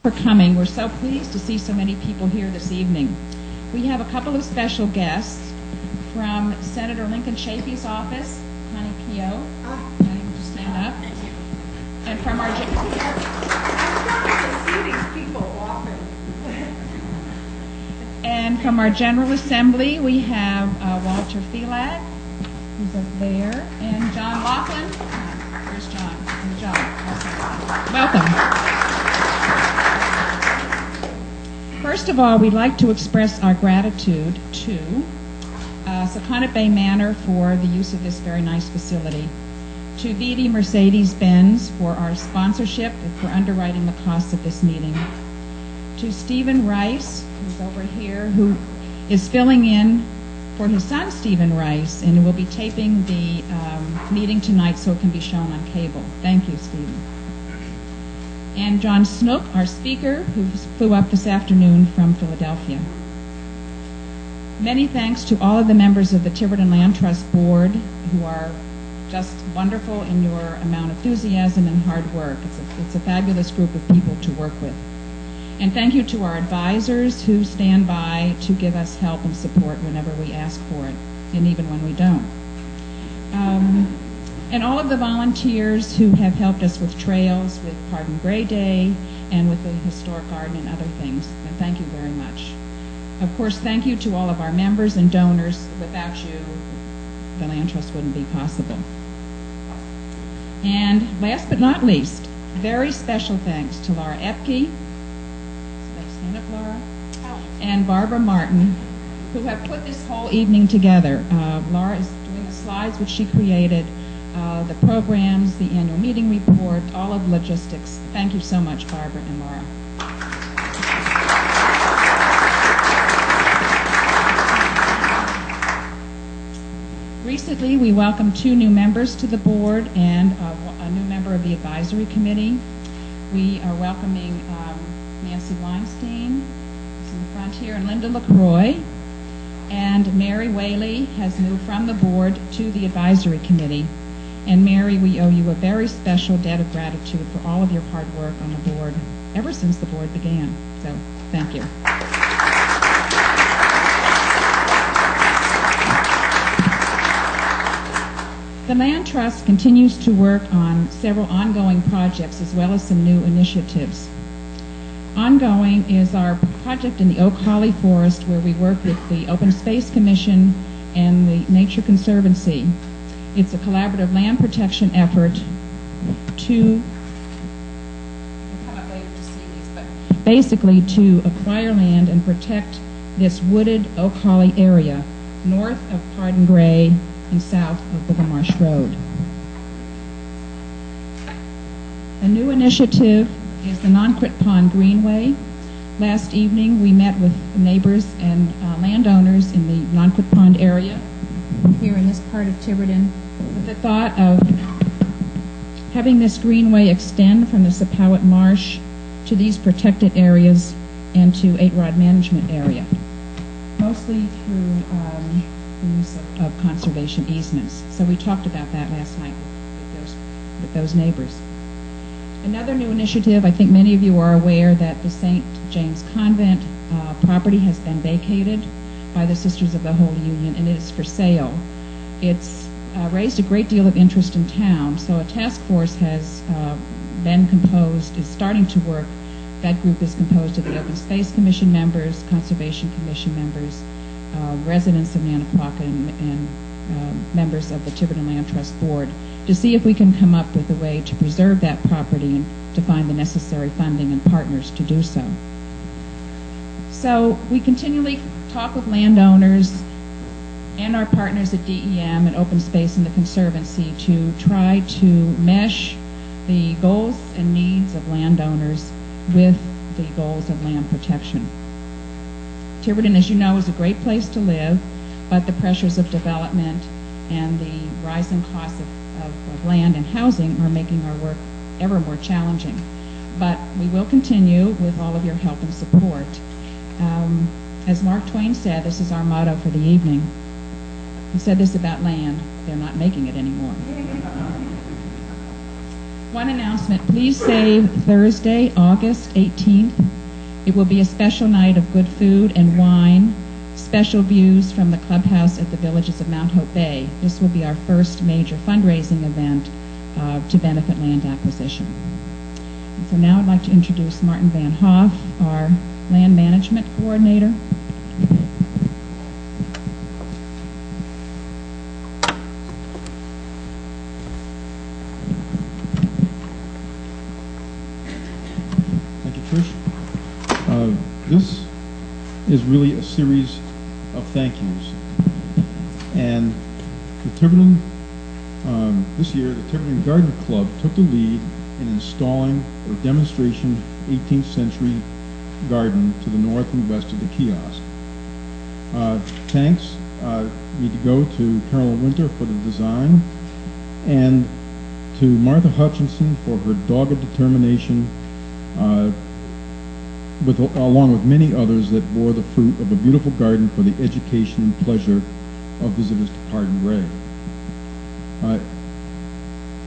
For coming. We're so pleased to see so many people here this evening. We have a couple of special guests from Senator Lincoln Chafee's office, Connie Keogh. Connie, would you stand up? Thank you. And from our... I'm trying to see these people often. And from our General Assembly, we have Walter Felag, who's up there, and John Laughlin. Where's John? And John. Welcome. First of all, we'd like to express our gratitude to Sakonnet Bay Manor for the use of this very nice facility, to VD Mercedes-Benz for our sponsorship and for underwriting the costs of this meeting, to Stephen Rice, who's over here, who is filling in for his son Stephen Rice, and will be taping the meeting tonight so it can be shown on cable. Thank you, Stephen. And John Snook, our speaker, who flew up this afternoon from Philadelphia. Many thanks to all of the members of the Tiverton Land Trust Board who are just wonderful in your amount of enthusiasm and hard work. It's a fabulous group of people to work with. And thank you to our advisors who stand by to give us help and support whenever we ask for it, and even when we don't. And all of the volunteers who have helped us with trails, with Pardon Gray Day, and with the Historic Garden and other things. And thank you very much. Of course, thank you to all of our members and donors. Without you, the Land Trust wouldn't be possible. And last but not least, very special thanks to Laura Epke, stand up, Laura, and Barbara Martin, who have put this whole evening together. Laura is doing the slides which she created, the programs, the annual meeting report, all of logistics. Thank you so much, Barbara and Laura. Recently, we welcomed 2 new members to the board and a new member of the advisory committee. We are welcoming Nancy Weinstein, who's in the front here, and Linda LaCroix. And Mary Whaley has moved from the board to the advisory committee. And Mary, we owe you a very special debt of gratitude for all of your hard work on the board ever since the board began. So, thank you. The Land Trust continues to work on several ongoing projects as well as some new initiatives. Ongoing is our project in the Oak Holly Forest, where we work with the Open Space Commission and the Nature Conservancy. It's a collaborative land protection effort to come up later to see these, but basically to acquire land and protect this wooded Oak Holly area north of Pardon Gray and south of Booger Marsh Road. A new initiative is the Non-Quit Pond Greenway. Last evening we met with neighbors and landowners in the Non-Quit Pond area here in this part of Tiverton with the thought of having this greenway extend from the Sepauwett Marsh to these protected areas and to 8-rod management area, mostly through the use of conservation easements. So we talked about that last night with those neighbors. Another new initiative, I think many of you are aware that the St. James Convent property has been vacated by the Sisters of the Holy Union, and it is for sale. It's raised a great deal of interest in town, so a task force has been composed, is starting to work. That group is composed of the Open Space Commission members, Conservation Commission members, residents of Nanaquaka, and members of the Tiverton Land Trust Board, to see if we can come up with a way to preserve that property and to find the necessary funding and partners to do so. So we continually talk with landowners and our partners at DEM and Open Space and the Conservancy to try to mesh the goals and needs of landowners with the goals of land protection. Tiverton, as you know, is a great place to live, but the pressures of development and the rising costs of land and housing are making our work ever more challenging. But we will continue with all of your help and support. As Mark Twain said, this is our motto for the evening. He said this about land: they're not making it anymore. One announcement. Please save Thursday, August 18th. It will be a special night of good food and wine, special views from the clubhouse at the Villages of Mount Hope Bay. This will be our first major fundraising event to benefit land acquisition. And so now I'd like to introduce Martin Van Hoff, our land management coordinator. This is really a series of thank yous, and the Tiverton, this year, the Tiverton Garden Club took the lead in installing a demonstration 18th century garden to the north and west of the kiosk. Thanks need to go to Carolyn Winter for the design, and to Martha Hutchinson for her dogged determination, along with many others that bore the fruit of a beautiful garden for the education and pleasure of visitors to Pardon Ray.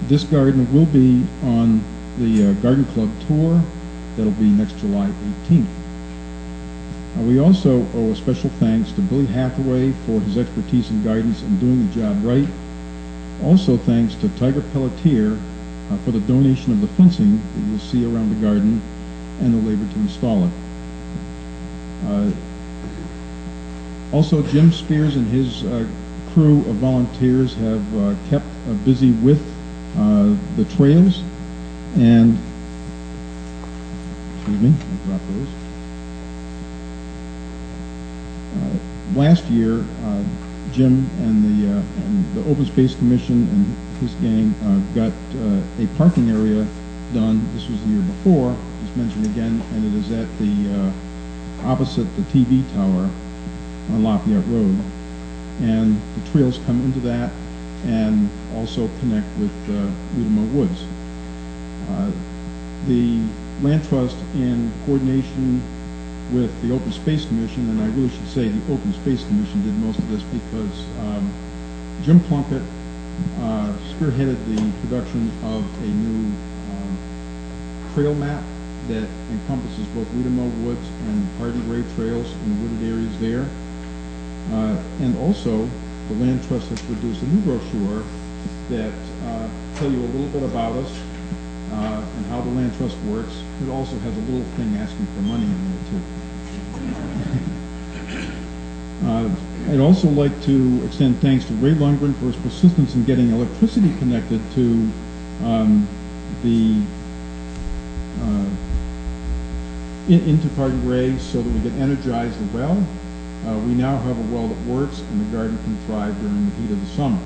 This garden will be on the Garden Club tour. That'll be next July 18th. We also owe a special thanks to Billy Hathaway for his expertise and guidance in doing the job right. Also thanks to Tiger Pelletier for the donation of the fencing that you'll see around the garden and the labor to install it. Also, Jim Spears and his crew of volunteers have kept busy with the trails, and excuse me, I'll drop those. Last year, Jim and the Open Space Commission and his gang got a parking area done. This was the year before, just mentioned again, and it is at the opposite the TV tower on Lafayette Road. And the trails come into that and also connect with Weedemo Woods. The Land Trust, in coordination with the Open Space Commission, and I really should say the Open Space Commission did most of this because Jim Plunkett spearheaded the production of a new trail map that encompasses both Weedemo Woods and Pardon Ray trails in the wooded areas there. And also, the Land Trust has produced a new brochure that tell you a little bit about us and how the Land Trust works. It also has a little thing asking for money in there, too. I'd also like to extend thanks to Ray Lundgren for his persistence in getting electricity connected to into Pardon Ray so that we can energize the well. We now have a well that works, and the garden can thrive during the heat of the summer.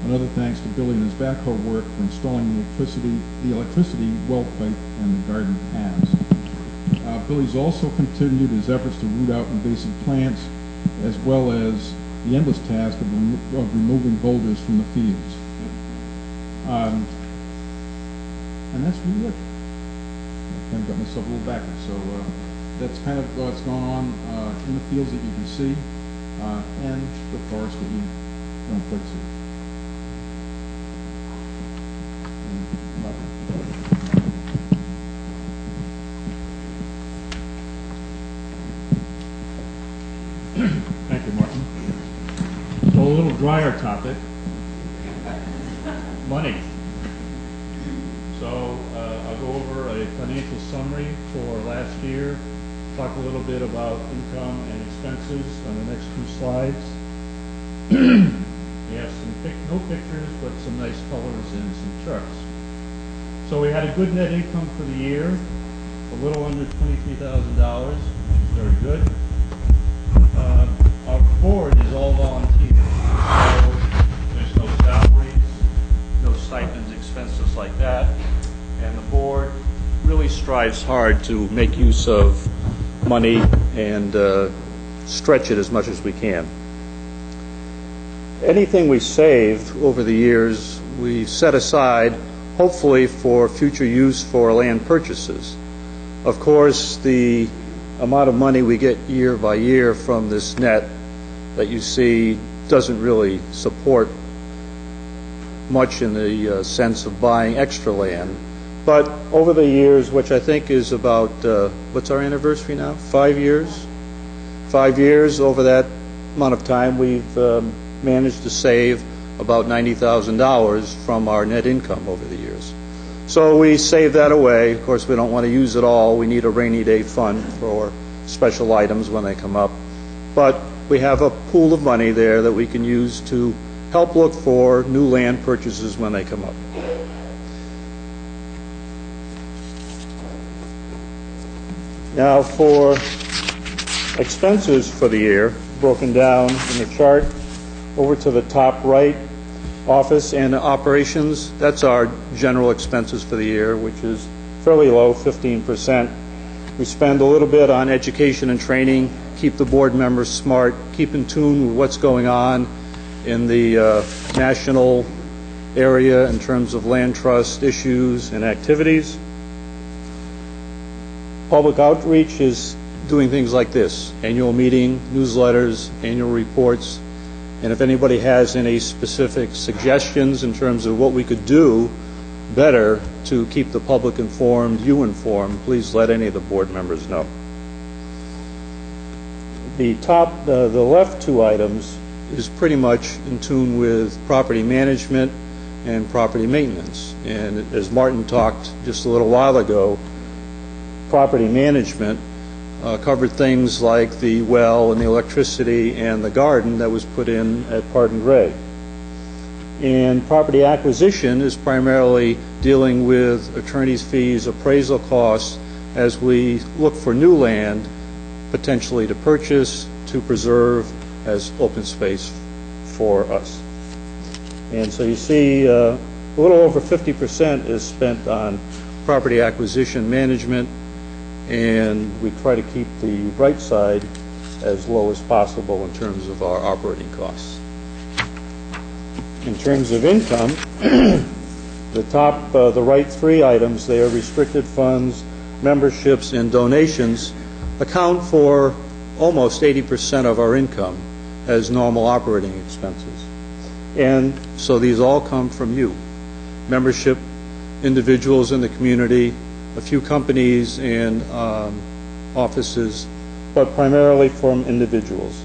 Another thanks to Billy and his backhoe work for installing the electricity well pipe and the garden paths. Billy's also continued his efforts to root out invasive plants, as well as the endless task of removing boulders from the fields. And that's really it. I kind of got myself a little backwards, so that's kind of what's going on in the fields that you can see, and the forest that you don't quite see. Thank you, Martin. So a little drier topic, money. So I'll go over a financial summary for last year, talk a little bit about income and expenses on the next two slides. We have no pictures, but some nice colors and some charts. So we had a good net income for the year, a little under $23,000, which is very good. Our board is all volunteers, so there's no salaries, no stipends, expenses like that, and the board really strives hard to make use of money and stretch it as much as we can. Anything we saved over the years, we set aside, hopefully for future use for land purchases. Of course, the amount of money we get year by year from this net that you see doesn't really support much in the sense of buying extra land. But over the years, which I think is about, what's our anniversary now? 5 years? 5 years, over that amount of time, we've managed to save about $90,000 from our net income over the years. So we save that away. Of course, we don't want to use it all. We need a rainy day fund for special items when they come up. But we have a pool of money there that we can use to help look for new land purchases when they come up. Now for expenses for the year, broken down in the chart, over to the top right, office and operations, that's our general expenses for the year, which is fairly low, 15%. We spend a little bit on education and training, keep the board members smart, keep in tune with what's going on in the national area in terms of land trust issues and activities. Public outreach is doing things like this: annual meeting, newsletters, annual reports. And if anybody has any specific suggestions in terms of what we could do better to keep the public informed, you informed, please let any of the board members know. The left two items is pretty much in tune with property management and property maintenance. And as Martin talked just a little while ago, property management covered things like the well and the electricity and the garden that was put in at Pardon Gray. And property acquisition is primarily dealing with attorney's fees, appraisal costs, as we look for new land potentially to purchase, to preserve as open space for us. And so you see a little over 50% is spent on property acquisition management, and we try to keep the right side as low as possible in terms of our operating costs. In terms of income, the right three items there, restricted funds, memberships, and donations, account for almost 80% of our income as normal operating expenses. And so these all come from you. Membership, individuals in the community, a few companies and offices, but primarily from individuals.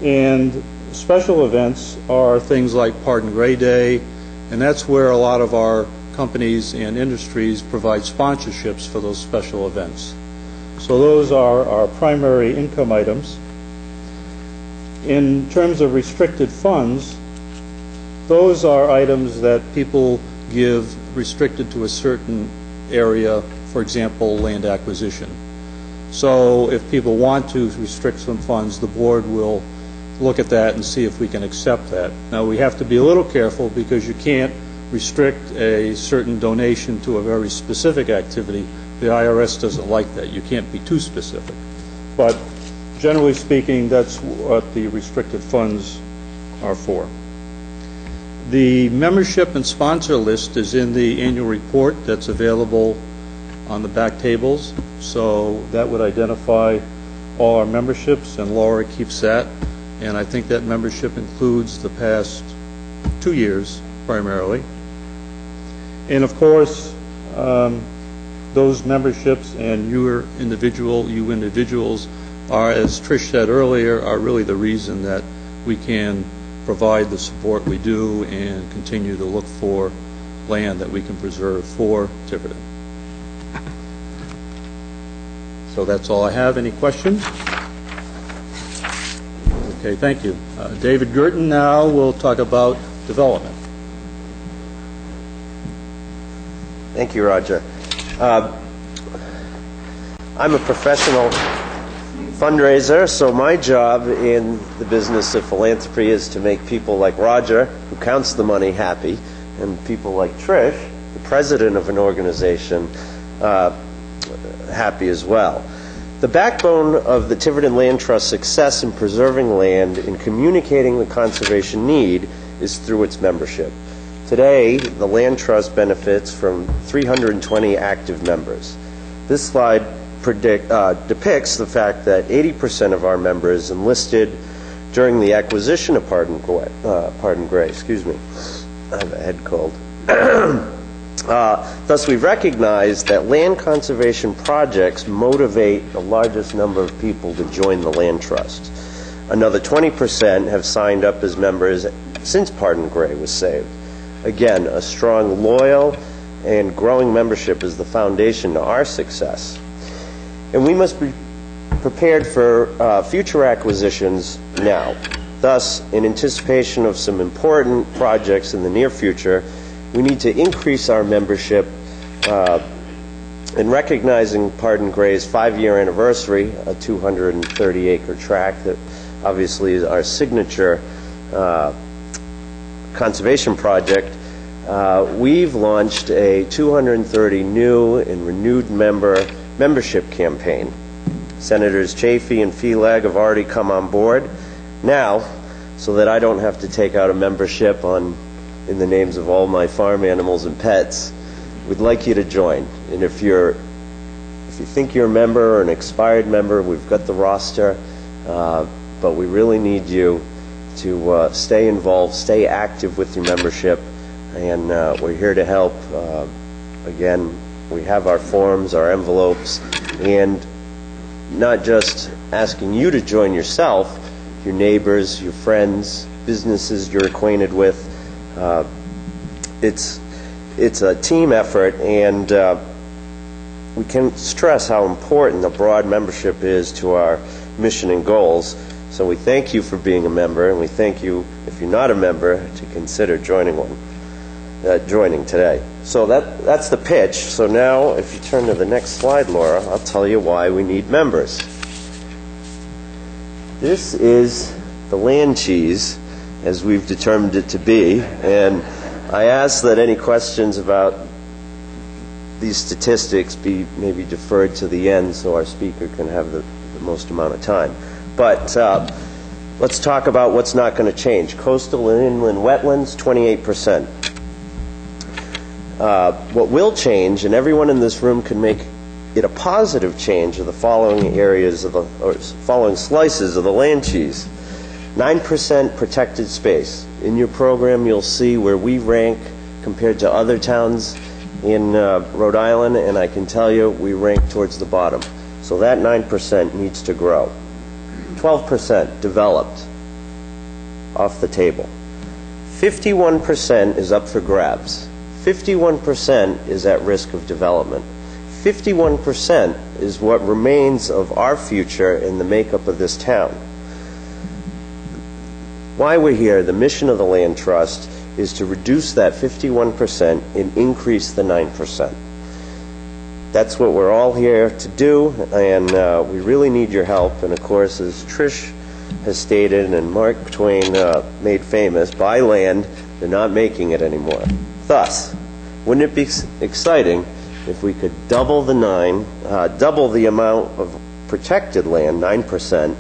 And special events are things like Pardon Gray Day, and that's where a lot of our companies and industries provide sponsorships for those special events. So those are our primary income items. In terms of restricted funds, those are items that people give restricted to a certain area, for example, land acquisition. So if people want to restrict some funds, the board will look at that and see if we can accept that. Now, we have to be a little careful because you can't restrict a certain donation to a very specific activity. The IRS doesn't like that. You can't be too specific. But generally speaking, that's what the restricted funds are for. The membership and sponsor list is in the annual report that's available on the back tables. So that would identify all our memberships, and Laura keeps that. And I think that membership includes the past 2 years primarily. And of course, those memberships and you individuals are, as Trish said earlier, are really the reason that we can provide the support we do and continue to look for land that we can preserve for Tiverton. So that's all I have. Any questions? Okay, thank you. David Girton now will talk about development. Thank you, Roger. I'm a professional fundraiser, so my job in the business of philanthropy is to make people like Roger, who counts the money, happy, and people like Trish, the president of an organization, happy as well. The backbone of the Tiverton Land Trust's success in preserving land and communicating the conservation need is through its membership. Today, the Land Trust benefits from 320 active members. This slide depicts the fact that 80% of our members enlisted during the acquisition of Pardon Gray. Excuse me, I have a head cold. Thus, we recognize that land conservation projects motivate the largest number of people to join the land trust. Another 20% have signed up as members since Pardon Gray was saved. Again, a strong, loyal, and growing membership is the foundation to our success. And we must be prepared for future acquisitions now. Thus, in anticipation of some important projects in the near future, we need to increase our membership in recognizing Pardon Gray's 5-year anniversary, a 230-acre tract that obviously is our signature conservation project. We've launched a 230 new and renewed membership campaign. Senators Chafee and Feelag have already come on board. Now, so that I don't have to take out a membership in the names of all my farm animals and pets, we'd like you to join. And if you think you're a member or an expired member, we've got the roster, but we really need you to stay involved, stay active with your membership, and we're here to help. Again, we have our forms, our envelopes, and not just asking you to join yourself, your neighbors, your friends, businesses you're acquainted with. It's a team effort, and we can stress how important a broad membership is to our mission and goals. So we thank you for being a member, and we thank you, if you're not a member, to consider joining today. So that's the pitch. So now, if you turn to the next slide, Laura, I'll tell you why we need members. This is the land cheese, as we've determined it to be, and I ask that any questions about these statistics be maybe deferred to the end so our speaker can have the most amount of time. But let's talk about what's not going to change. Coastal and inland wetlands, 28%. What will change, and everyone in this room can make it a positive change, are the following areas of following slices of the land cheese. 9% protected space. In your program, you'll see where we rank compared to other towns in Rhode Island, and I can tell you we rank towards the bottom. So that 9% needs to grow. 12% developed, off the table. 51% is up for grabs. 51% is at risk of development. 51% is what remains of our future in the makeup of this town. Why we're here, the mission of the Land Trust, is to reduce that 51% and increase the 9%. That's what we're all here to do, and we really need your help. And of course, as Trish has stated and Mark Twain made famous, buy land, they're not making it anymore. Thus, wouldn't it be exciting if we could double the amount of protected land, 9%,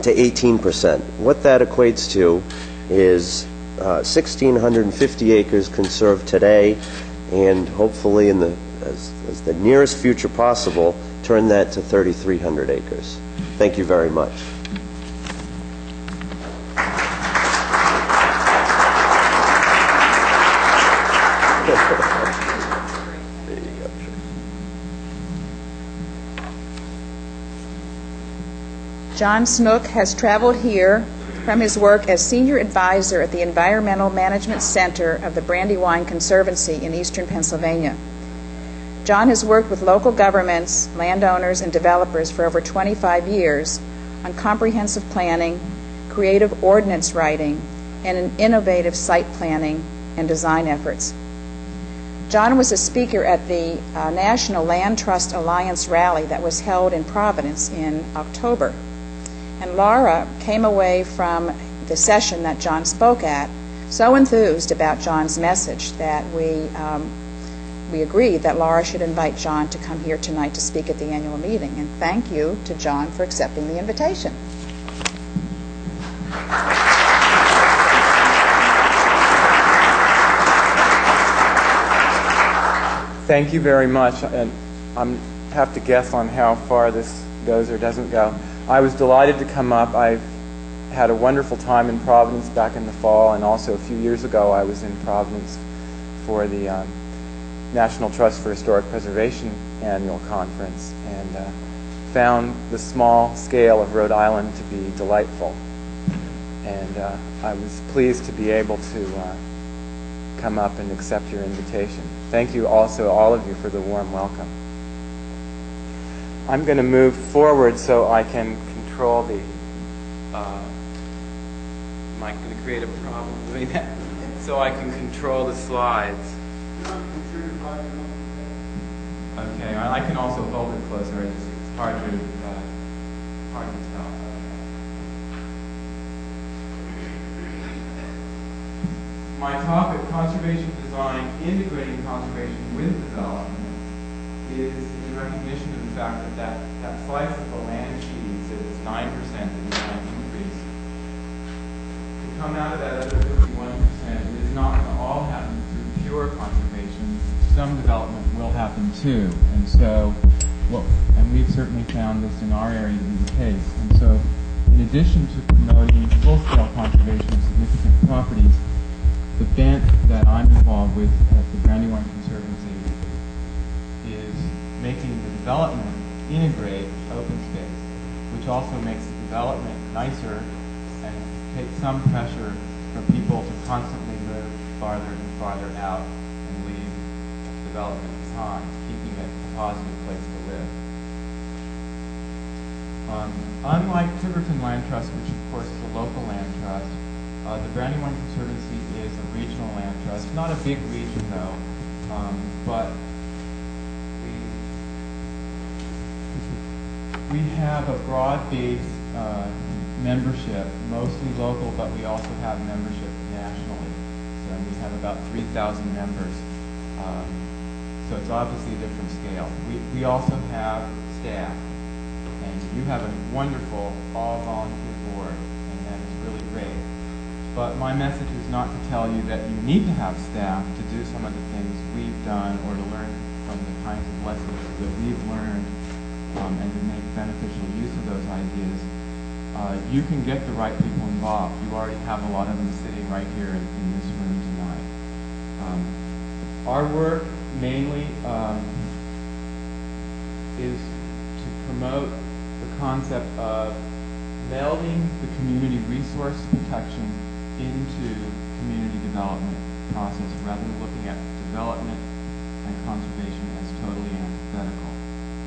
to 18%. What that equates to is 1,650 acres conserved today, and hopefully in as the nearest future possible, turn that to 3,300 acres. Thank you very much. John Snook has traveled here from his work as senior advisor at the Environmental Management Center of the Brandywine Conservancy in eastern Pennsylvania. John has worked with local governments, landowners, and developers for over 25 years on comprehensive planning, creative ordinance writing, and innovative site planning and design efforts. John was a speaker at the National Land Trust Alliance rally that was held in Providence in October. And Laura came away from the session that John spoke at so enthused about John's message that we agreed that Laura should invite John to come here tonight to speak at the annual meeting. And thank you to John for accepting the invitation. Thank you very much. And I have to guess on how far this goes or doesn't go. I was delighted to come up. I've had a wonderful time in Providence back in the fall, and also a few years ago I was in Providence for the National Trust for Historic Preservation annual conference, and found the small scale of Rhode Island to be delightful. And I was pleased to be able to come up and accept your invitation. Thank you also, all of you, for the warm welcome. I'm going to move forward so I can control the... am I going to create a problem doing that? So I can control the slides. Okay, I can also hold it closer. It's hard to tell. My topic, conservation design, integrating conservation with development, is in recognition of the fact that that slice of the land cheese that is 9% in land increase, to come out of that other 51%, is not going to all happen through pure conservation. Some development will happen too, and so, and we've certainly found this in our area to be the case. And so, in addition to promoting full-scale conservation of significant properties, the bent that I'm involved with at the Brandywine Conservancy is making the development integrate open space, which also makes the development nicer and takes some pressure for people to constantly move farther and farther out and leave development behind, keeping it a positive place to live. Unlike Tiverton Land Trust, which of course is a local land trust, the Brandywine Conservancy is a regional land trust. Not a big region though, but we have a broad-based membership, mostly local, but we also have membership nationally. So we have about 3,000 members. So it's obviously a different scale. We also have staff, and you have a wonderful all-volunteer board, and that is really great. But my message is not to tell you that you need to have staff to do some of the things we've done or to learn from the kinds of lessons that we've learned and to make beneficial use of those ideas. You can get the right people involved. You already have a lot of them sitting right here in this room tonight. Our work mainly is to promote the concept of melding the community resource protection into community development process rather than looking at development and conservation as totally antithetical,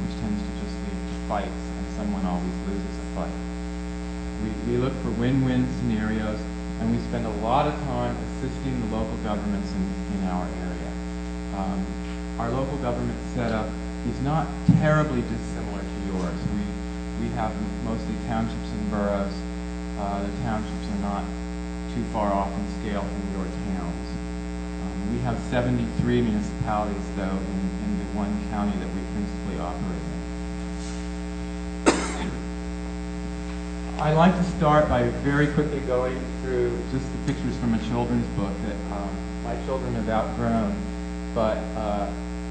which tends to just lead to fights and someone always loses a fight. We look for win-win scenarios, and we spend a lot of time assisting the local governments in our area. Our local government setup is not terribly dissimilar to yours. We have mostly townships and boroughs. The townships are not too far off in scale from your towns. We have 73 municipalities, though, in the one county that we principally operate in. I'd like to start by very quickly going through just the pictures from a children's book that my children have outgrown. But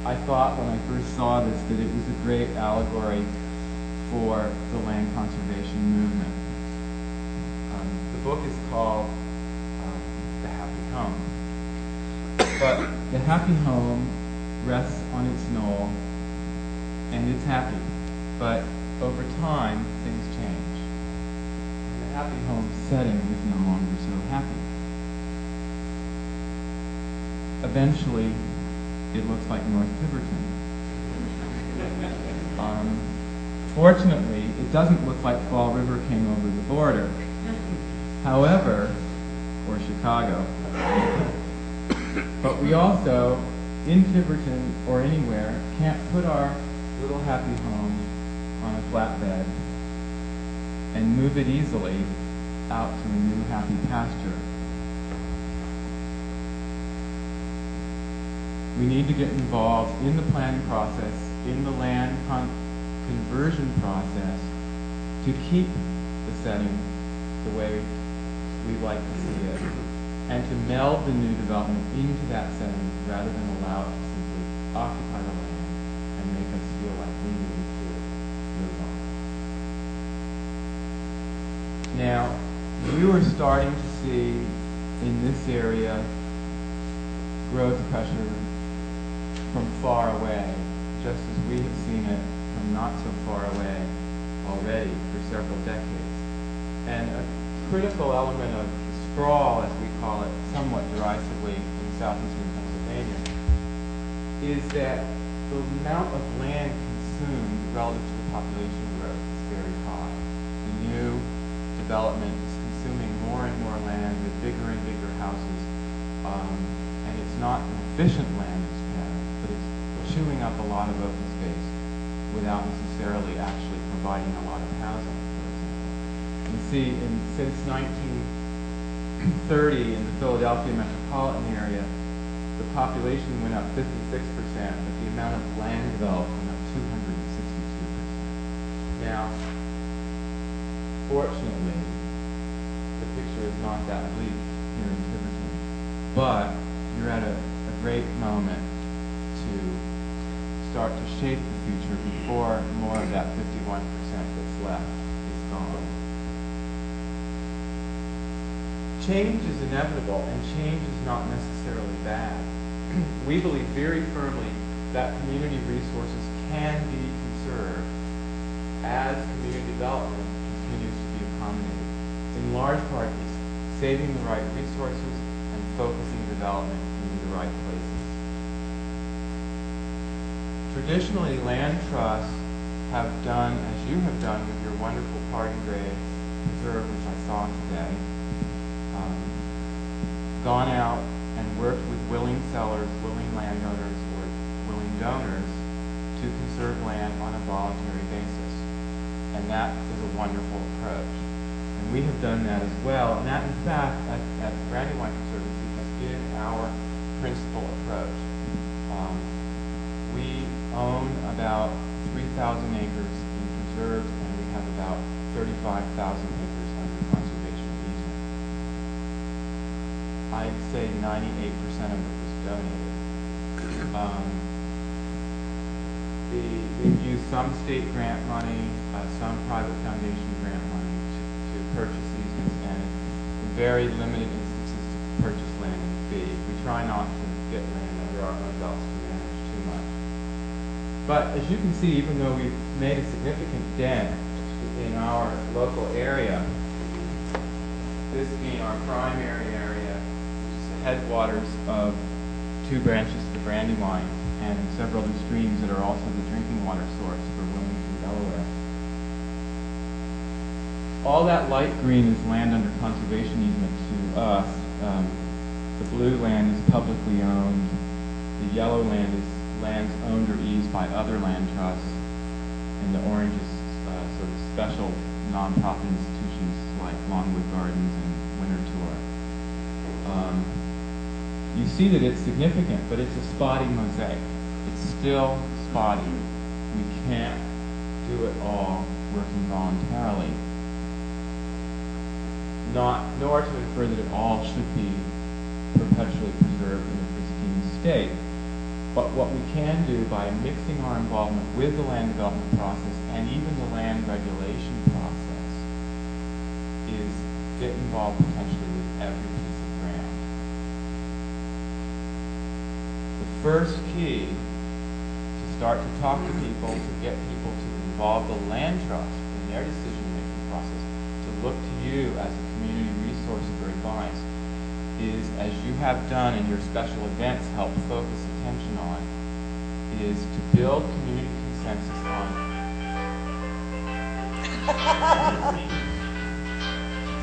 I thought when I first saw this that it was a great allegory for the land conservation movement. The book is called The Happy Home. But the happy home rests on its knoll, and it's happy. But over time, things change. The happy home setting is no longer so happy. Eventually, it looks like North Tiverton. Fortunately, it doesn't look like Fall River came over the border. However, or Chicago. But we also, in Tiverton or anywhere, can't put our little happy home on a flatbed and move it easily out to a new happy pasture. We need to get involved in the planning process, in the land conversion process, to keep the setting the way we'd like to see it, and to meld the new development into that setting rather than allow it to simply occupy the land and make us feel like we need to move on. Now, we were starting to see in this area growth pressure from far away, just as we have seen it from not so far away already for several decades. And a critical element of the sprawl, as we call it somewhat derisively in southeastern Pennsylvania, is that the amount of land consumed relative to the population growth is very high. The new development is consuming more and more land with bigger and bigger houses, and it's not an efficient land use pattern, but it's chewing up a lot of open space without necessarily actually providing a lot of housing, for example. You see, since 1930 in the Philadelphia metropolitan area, the population went up 56%, but the amount of land developed went up 262%. Now, fortunately, the picture is not that bleak here in Tiverton, but you're at a great moment to start to shape the future before more of that 51% that's left is gone. Change is inevitable, and change is not necessarily bad. We believe very firmly that community resources can be conserved as community development continues to be accommodated. In large part, it's saving the right resources and focusing development in the right places. Traditionally, land trusts have done, as you have done with your wonderful parting grave preserve, which I saw today, gone out and worked with willing sellers, willing landowners, or willing donors to conserve land on a voluntary basis. And that is a wonderful approach. And we have done that as well. And that, in fact, at Brandywine Conservancy has been our principal approach. We own about 3,000 acres in preserves, and we have about 35,000 acres under conservation easement. I'd say 98% of it was donated. We've used some state grant money, some private foundation grant money to purchase easements, and in very limited instances to purchase land in fee. We try not to get land under our own belts to manage too much. But as you can see, even though we've made a significant dent in our local area, this being our primary area, headwaters of two branches of the Brandywine and several other streams that are also the drinking water source for Wilmington, Delaware. All that light green is land under conservation easement to us. The blue land is publicly owned. The yellow land is lands owned or eased by other land trusts. And the orange is sort of special nonprofit institutions like Longwood Gardens and Winter Tour. You see that it's significant, but it's a spotty mosaic. It's still spotty. We can't do it all working voluntarily. Nor to infer that it all should be perpetually preserved in a pristine state. But what we can do by mixing our involvement with the land development process and even the land regulation process is get involved potentially with every piece of ground. The first key to start to talk to people, to get people to involve the land trust in their decision-making process, to look to you as a community resource for advice, is, as you have done in your special events help focus attention on, is to build community consensus on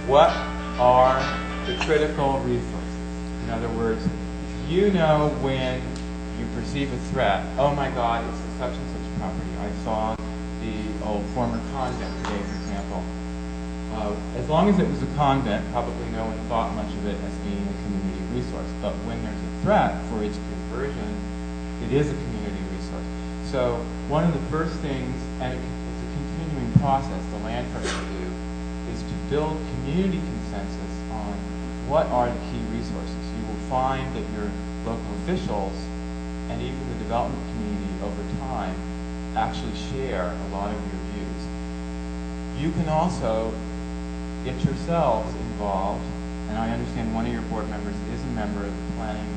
what are the critical resources. In other words, you know when you perceive a threat, oh my God, it's a such and such property. I saw the old former convent today, for example. As long as it was a convent, probably no one thought much of it as being a community resource. But when there's a threat for its conversion, it is a community resource. So one of the first things, and it's a continuing process the land trust will do, is to build community consensus on what are the key resources. You will find that your local officials and even the development community over time actually share a lot of your views. You can also get yourselves involved, and I understand one of your board members is a member of the planning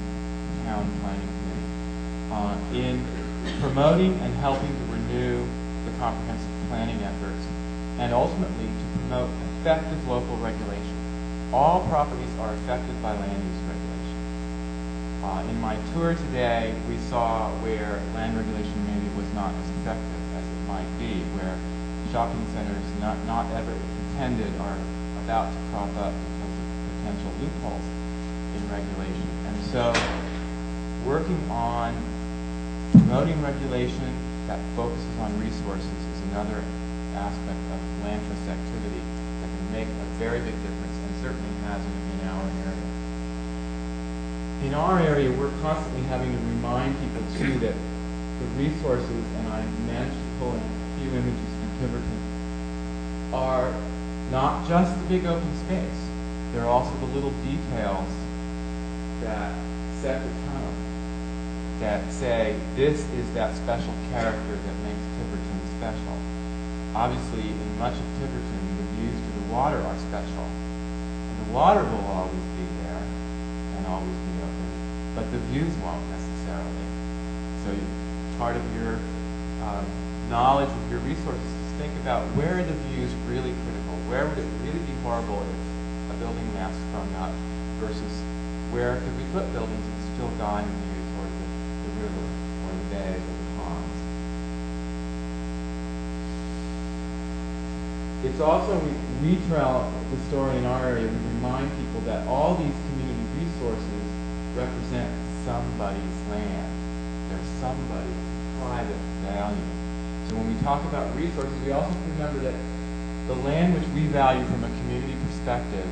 town planning committee in promoting and helping to renew the comprehensive planning efforts, and ultimately to promote effective local regulation. All properties are affected by land use regulation. In my tour today, we saw where land regulation maybe was not as effective as it might be, where shopping centers not ever intended are about to crop up because of potential loopholes in regulation. And so working on promoting regulation that focuses on resources is another aspect of land trust activity that can make a very big difference, and certainly has in our area. In our area, we're constantly having to remind people too that the resources, and I managed to pull in a few images from Tiverton, are not just the big open space. They're also the little details that set the tone, that say, this is that special character that makes Tiverton special. Obviously, in much of Tiverton, the views to the water are special. And the water will always be there and always be open, but the views won't necessarily. So part of your knowledge of your resources is to think about, where are the views really critical? Where would it really be horrible if a building mass sprung up, versus where could we put buildings and still guide the view toward the river or the bay or the ponds? It's also, we tell the story in our area, we remind people that all these community resources represent somebody's land. They're somebody's private value. So when we talk about resources, we also remember that the land which we value from a community perspective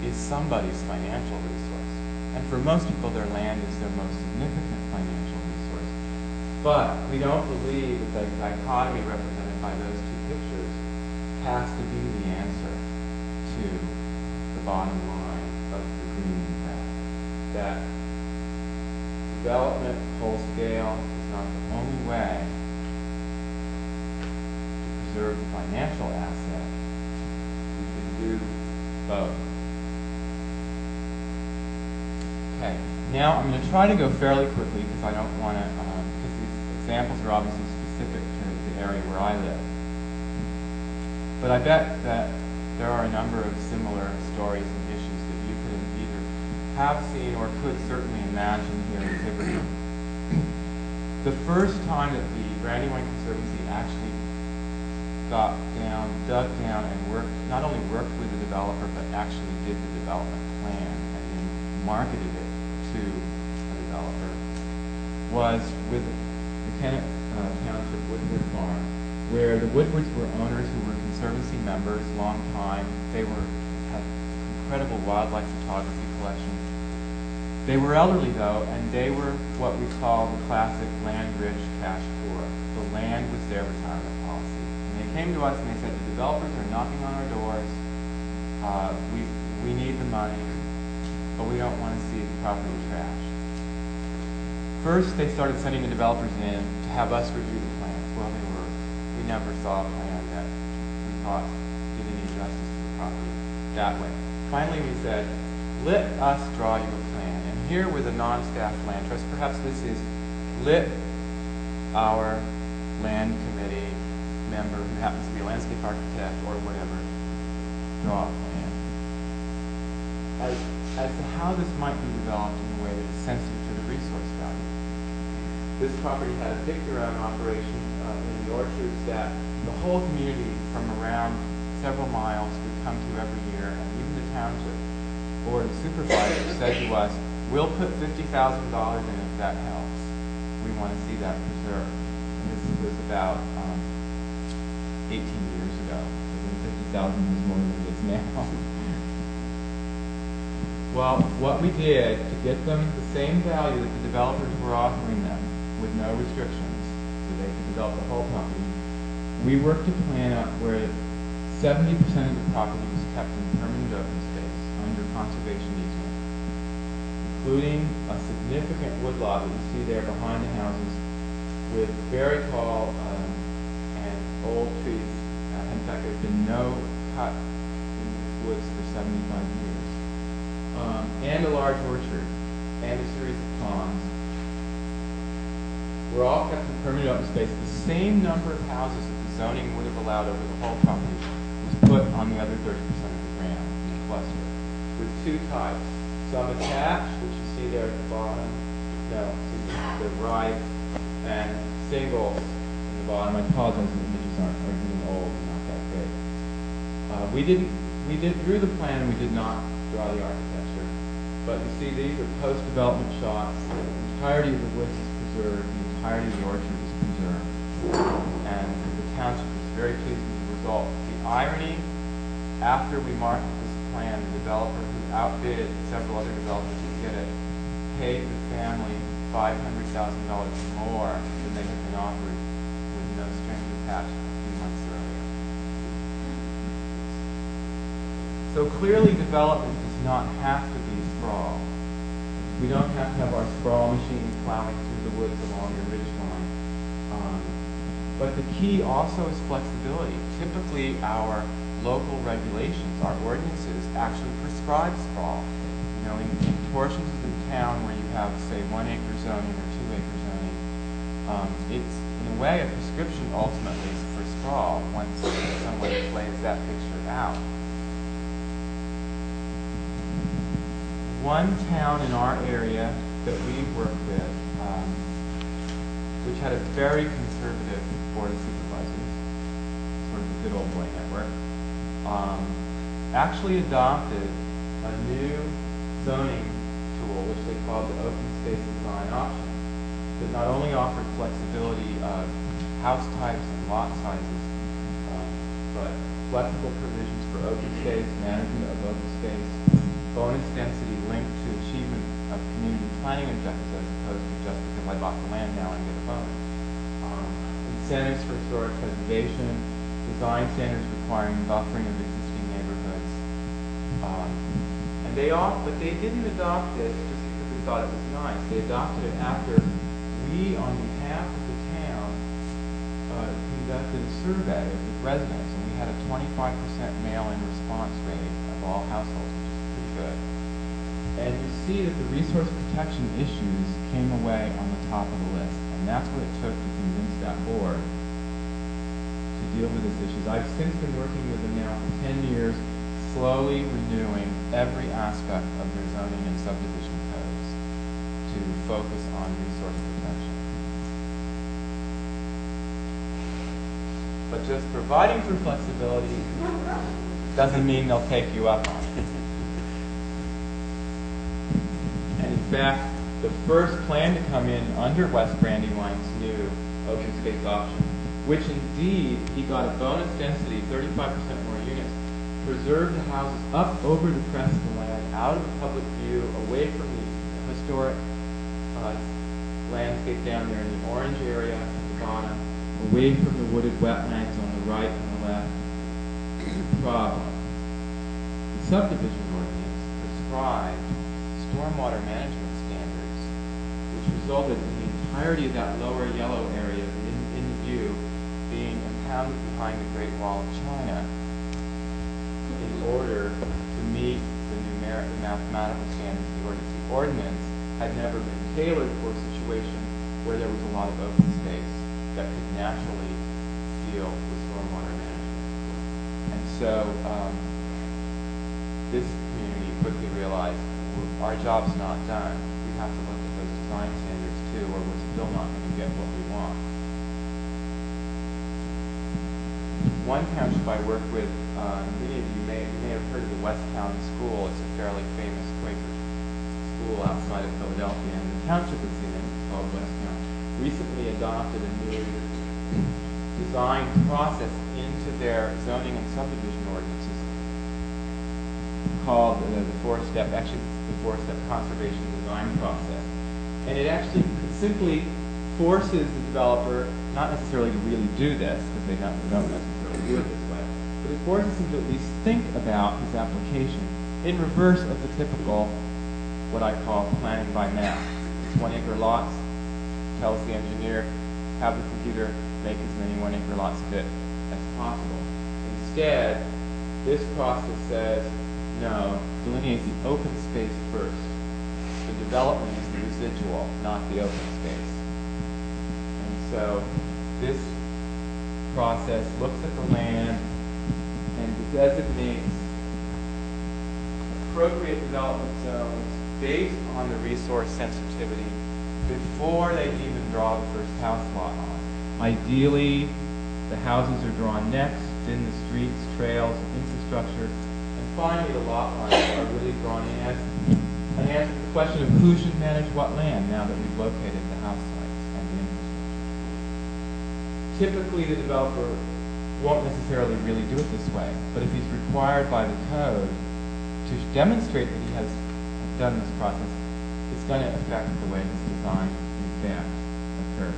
is somebody's financial resource. And for most people, their land is their most significant financial resource. But we don't believe that the dichotomy represented by those two pictures has to be the answer to the bottom line of the green impact. That development whole scale is not the only way to preserve the financial asset. We can do both. Okay, now I'm going to try to go fairly quickly because I don't want to, because these examples are obviously specific to the area where I live. But I bet that there are a number of similar stories and issues that you could either have seen or could certainly imagine here in Tiverton. The first time that the Brandywine Conservancy actually got down, dug down, and not only worked with the developer, but actually did the development plan and then marketed it to a developer, was with the Kennett Township Woodward Farm, where the Woodwards were owners who were Conservancy members, long time. They had incredible wildlife photography collection. They were elderly though, and they were what we call the classic land-rich cash poor. The land was their retirement policy. And they came to us and they said, the developers are knocking on our doors. We need the money, but we don't want to see the property trashed. First, they started sending the developers in to have us review the plans. Well, we never saw a plan that we thought did any justice to the property that way. Finally, we said, let us draw you a plan. And here with a non-staff land trust, perhaps this is, let our land committee member, who happens to be a landscape architect or whatever, draw a plan. As to how this might be developed in a way that is sensitive to the resource value. This property had a pick-your-own operation in the orchards that the whole community from around several miles would come to every year, and even the township board of supervisors said to us, we'll put $50,000 in if that helps. We want to see that preserved. And this was about 18 years ago. So 50,000 was more than it is now. Well, what we did to get them the same value that the developers were offering them with no restrictions, so they could develop the whole property, we worked a plan up where 70% of the property was kept in permanent open space under conservation easement, including a significant woodlot that you see there behind the houses with very tall and old trees. In fact, there's been no cut in the woods for 75 years. And a large orchard. and a series of ponds were all kept in permanent open space. The same number of houses that the zoning would have allowed over the whole property was put on the other 30% of the ground in the cluster, with two types. Some attached, which you see there at the bottom, the right, and singles at the bottom. I apologize, the images are getting old and not that great. We drew the plan, we did not draw the architecture. But you see these are post-development shots. The entirety of the woods is preserved, the entirety of the orchard is preserved. And the township is very pleased with the result. The irony, after we marketed this plan, the developer who outbid several other developers to get it, paid the family $500,000 more than they had been offered with no strings attached a few months earlier. So clearly development does not have to be sprawl. We don't have to have our sprawl machines plowing through the woods along the ridgeline. But the key also is flexibility. Typically our local regulations, our ordinances, actually prescribe sprawl. You know, in portions of the town where you have, say, 1 acre zoning or 2 acre zoning, it's in a way a prescription ultimately for sprawl once someone plays that picture out. One town in our area that we work with, which had a very conservative board of supervisors, sort of the good old boy network, actually adopted a new zoning tool, which they called the open space design option, that not only offered flexibility of house types and lot sizes, but flexible provisions for open space, management of open space, bonus density linked to achievement of community planning objectives as opposed to just because I bought the land now I get a bonus. Incentives for historic preservation, design standards requiring buffering of existing neighborhoods. But they didn't adopt it just because we thought it was nice. They adopted it after we, on behalf of the town, conducted a survey of the residents, and we had a 25% mail-in response rate of all households, which is pretty good. And you see that the resource protection issues came away on the top of the list, and that's what it took to convince that board to deal with these issues. I've since been working with them now for 10 years, slowly renewing every aspect of their zoning and subdivision codes to focus on resource protection. But just providing for flexibility doesn't mean they'll take you up on it. And in fact, the first plan to come in under West Brandywine's new open space option, which indeed he got a bonus density, 35% more units, preserved the houses up over the crest of the land, out of the public view, away from the historic landscape down there in the orange area at the bottom, away from the wooded wetlands on the right and the left. Problem. The subdivision ordinance prescribed stormwater management standards, which resulted in the entirety of that lower yellow area in view being impounded behind the Great Wall of China in order to meet the mathematical standards of the ordinance. The ordinance had never been tailored for a situation where there was a lot of open space that could naturally deal with stormwater management. And so this community quickly realized our job's not done. We have to look at those design standards too, or we're still not going to get what we want. One township I work with, many of you may have heard of the Westtown School. It's a fairly famous Quaker school outside of Philadelphia, and the township it's in, it's called Westtown, recently adopted a new design process into their zoning and subdivision ordinances called the four-step conservation design process. And it actually simply forces the developer, not necessarily to really do this, because they don't necessarily do it this way, but it forces him to at least think about his application in reverse of the typical, what I call planning by math. It's 1 acre lots, tells the engineer, have the computer make as many 1 acre lots fit as possible. Instead, this process says, no, delineate the open space first. The development is the residual, not the open space. And so this process looks at the land and designates appropriate development zones based on the resource sensitivity before they even draw the first house lot on. Ideally, the houses are drawn next, then the streets, trails, infrastructure, and finally the lot lines are really drawn in as an answer to the question of who should manage what land now that we've located the house sites and the infrastructure. Typically, the developer won't necessarily really do it this way, but if he's required by the code to demonstrate that he has done this process, it's going to affect the way this design, in fact, occurs.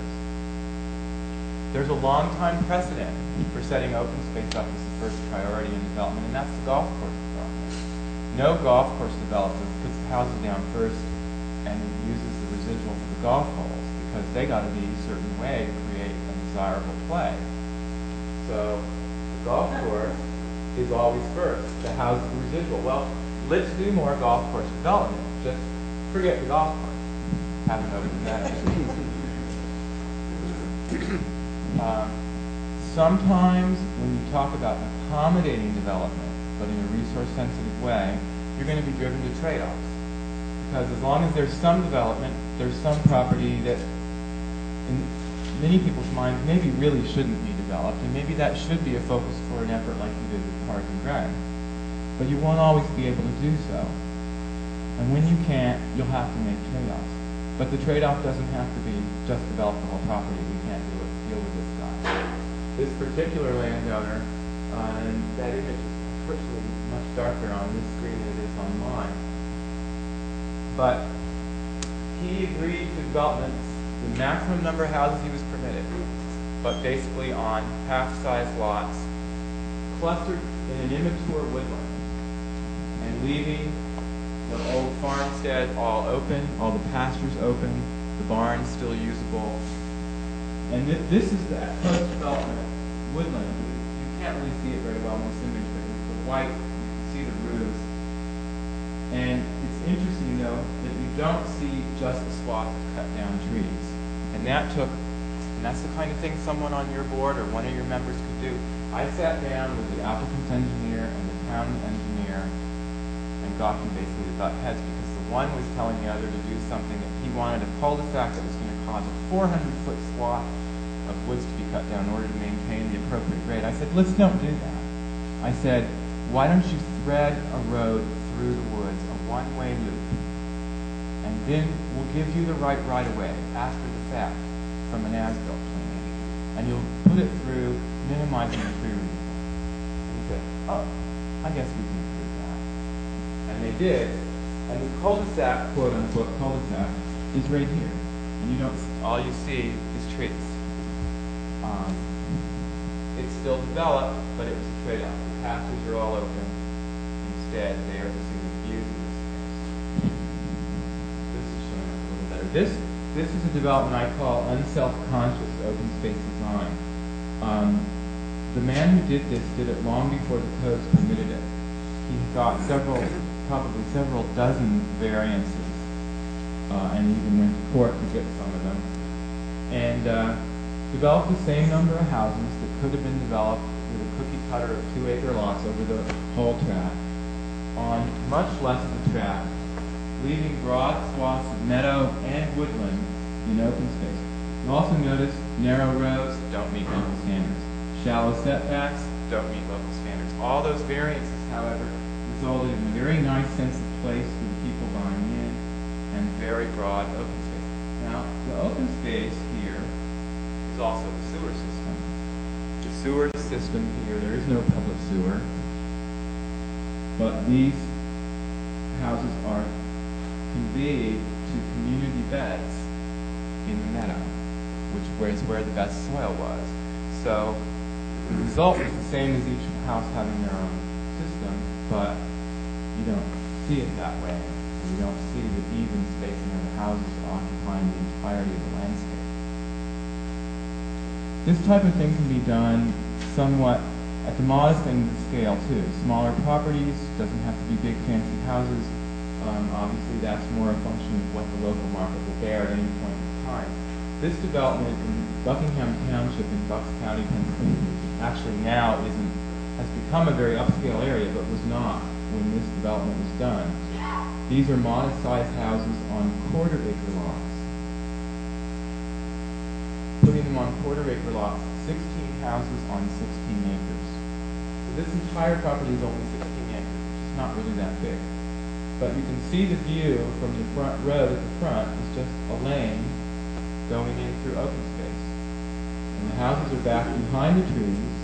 There's a long-time precedent for setting open space up as the first priority in development, and that's the golf course development. No golf course developer puts the houses down first and uses the residual for the golf holes, because they got to be a certain way to create a desirable play. So the golf course is always first. The house is the residual. Well, let's do more golf course development. Just forget the golf course. Haven't opened that. Sometimes when you talk about accommodating development, but in a resource-sensitive way, you're going to be driven to trade-offs. Because as long as there's some development, there's some property that, in many people's minds, maybe really shouldn't be developed, and maybe that should be a focus for an effort like you did with Park and Rec. But you won't always be able to do so. And when you can't, you'll have to make trade-offs. But the trade-off doesn't have to be just develop the whole property. We can't deal with this guy. This particular landowner, and that image is unfortunately much darker on this screen than it is on mine, but he agreed to development the maximum number of houses he was permitted, but basically on half-size lots clustered in an immature woodland and leaving the old farmstead all open, all the pastures open, the barns still usable. And this is that post-development woodland. You can't really see it very well in this image, but with the white, you can see the roofs. And it's interesting, though, that you don't see just a swath of cut down trees. And that's the kind of thing someone on your board or one of your members could do. I sat down with the applicant's engineer and the town engineer and got them basically to butt heads, because the one was telling the other to do something that he wanted a cul-de-sac that was going to cause a 400-foot swath of woods to be cut down in order to maintain the appropriate grade. I said, let's don't do that. I said, why don't you thread a road through the woods, a one-way loop, and then we'll give you the right-of-way after the fact from an as-built plan, and you'll put it through minimizing the tree removal. And he said, oh, I guess we can improve that. And they did, and the cul-de-sac, quote-unquote cul-de-sac, is right here. And you don't, all you see is trees. It's still developed, but it was a trade-off. The pastures are all open. Instead, they are the scenic views in this case. This is showing up a little better. This is a development I call unself-conscious open space design. The man who did this did it long before the codes permitted it. He got probably several dozen variances, and even went to court to get some of them. And developed the same number of houses that could have been developed with a cookie cutter of 2-acre lots over the whole tract on much less of the tract, leaving broad swaths of meadow and woodland in open space. You also notice narrow roads don't meet local standards. Shallow setbacks don't meet local standards. All those variances, however, resulted in a very nice sense of place for the people buying in and very broad open space. Now, the open space here is also the sewer system. The sewer system here, there is no public sewer, but these houses are conveyed to community beds in the meadow, which is where the best soil was. So the result is the same as each house having their own system, but you don't see it that way. You don't see the even spacing of the houses occupying the entirety of the landscape. This type of thing can be done somewhat at the modest end of the scale too. Smaller properties, doesn't have to be big fancy houses. Obviously, that's more a function of what the local market will bear at any point in time. This development in Buckingham Township in Bucks County, Pennsylvania, actually now has become a very upscale area, but was not when this development was done. These are modest-sized houses on quarter-acre lots. Putting them on quarter-acre lots, 16 houses on 16 acres. So this entire property is only 16 acres, which is not really that big. But you can see the view from the front road at the front is just a lane going in through open space. And the houses are back behind the trees,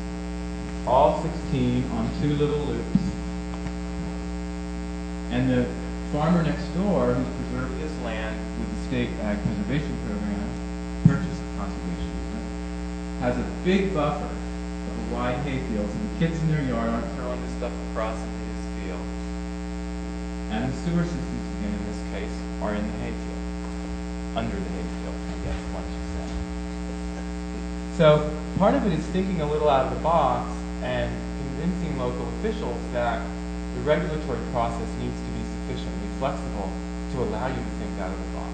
all 16 on 2 little loops. And the farmer next door, who's preserved his land with the state ag preservation program, purchased conservation easement, has a big buffer of a wide hayfield, so the kids in their yard aren't throwing this stuff across into his field. And the sewer systems, again, in this case, are in the hayfield, under the hayfield, I guess one should say. So part of it is thinking a little out of the box and convincing local officials that the regulatory process needs to be sufficiently flexible to allow you to think out of the box.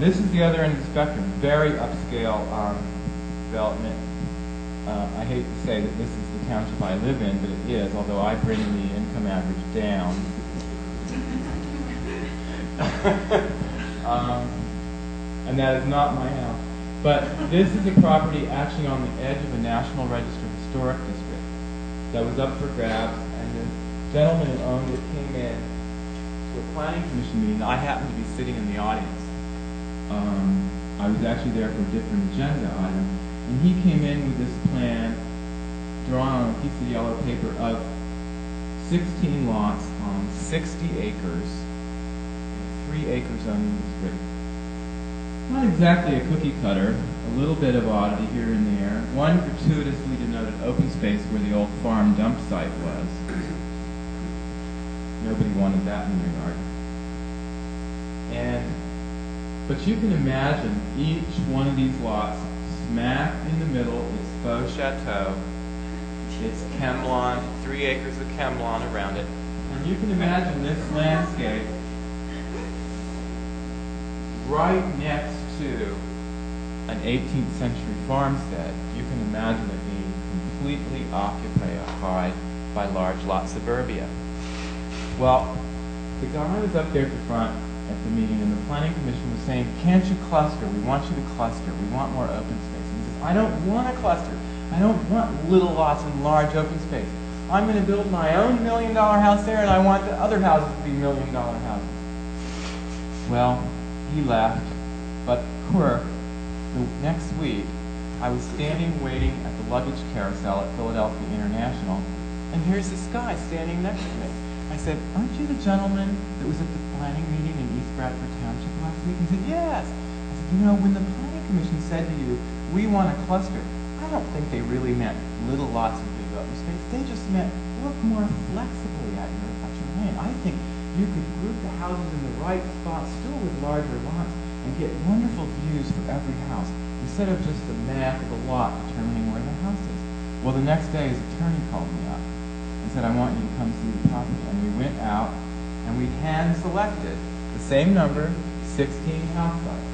This is the other end of the spectrum, very upscale development. I hate to say that this is the township I live in, but it is, although I bring the income average down. And that is not my house. But this is a property actually on the edge of a National Register Historic District that was up for grabs, and the gentleman who owned it came in to a planning commission meeting. I happened to be sitting in the audience. I was actually there for a different agenda item. And he came in with this plan drawn on a piece of yellow paper of 16 lots on 60 acres in a 3-acre zoning district. Not exactly a cookie cutter, a little bit of oddity here and there. One gratuitously denoted open space where the old farm dump site was. Nobody wanted that in their yard. But you can imagine each one of these lots smack in the middle is faux chateau. It's Chemlon, 3 acres of Chemlon around it. And you can imagine this landscape right next to an 18th century farmstead. You can imagine it being completely occupied by large lot suburbia. Well, the guy was up there at the front at the meeting, and the planning commission was saying, can't you cluster? We want you to cluster. We want more open space. And he says, I don't want to cluster. I don't want little lots and large open space. I'm going to build my own $1 million house there, and I want the other houses to be $1 million houses. Well, he left, but quirk, the next week, I was standing waiting at the luggage carousel at Philadelphia International, and here's this guy standing next to me. I said, aren't you the gentleman that was at the planning meeting in East Bradford Township last week? He said, yes. I said, you know, when the planning commission said to you, we want a cluster, I don't think they really meant little lots of big open space. They just meant look more flexibly at your land. I think you could group the houses in the right spots, still with larger lots, and get wonderful views for every house, instead of just the math of the lot determining where the house is. Well, the next day, his attorney called me up and said, I want you to come see the property. And we went out, and we hand-selected the same number, 16 house sites.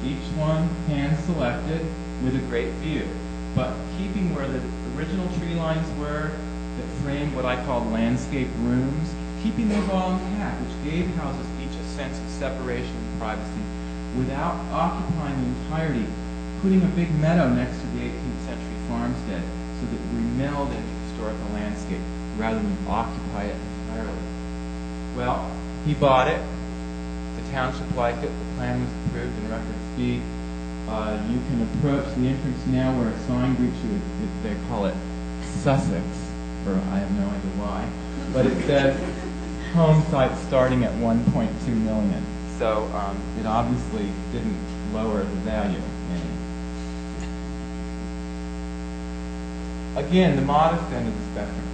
Each one hand-selected with a great view, but keeping where the original tree lines were that framed what I call landscape rooms, keeping those all intact, which gave houses each a sense of separation and privacy without occupying the entirety, putting a big meadow next to the 18th century farmstead so that we meld into historical landscape rather than occupy it entirely. Well, he bought it. The township liked it. The plan was approved in record speed. You can approach the entrance now where a sign greets you. They call it Sussex, or I have no idea why, but it says home site starting at $1.2 million. So it obviously didn't lower the value any. Again, the modest end of the spectrum.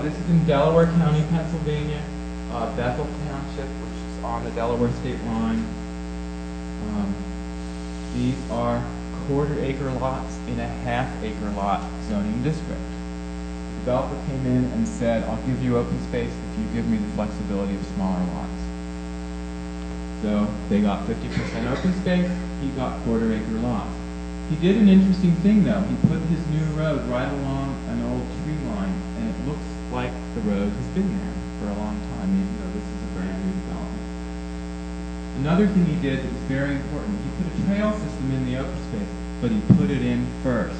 This is in Delaware County, Pennsylvania, Bethel Township, which is on the Delaware state line. These are quarter-acre lots in a half-acre lot zoning district. The developer came in and said, I'll give you open space if you give me the flexibility of smaller lots. So they got 50% open space, he got quarter-acre lots. He did an interesting thing though. He put his new road right along an old tree line, and it looks like the road has been there for a long time, even though this is a brand new development. Another thing he did that was very important, he put a trail system in the open space, but he put it in first.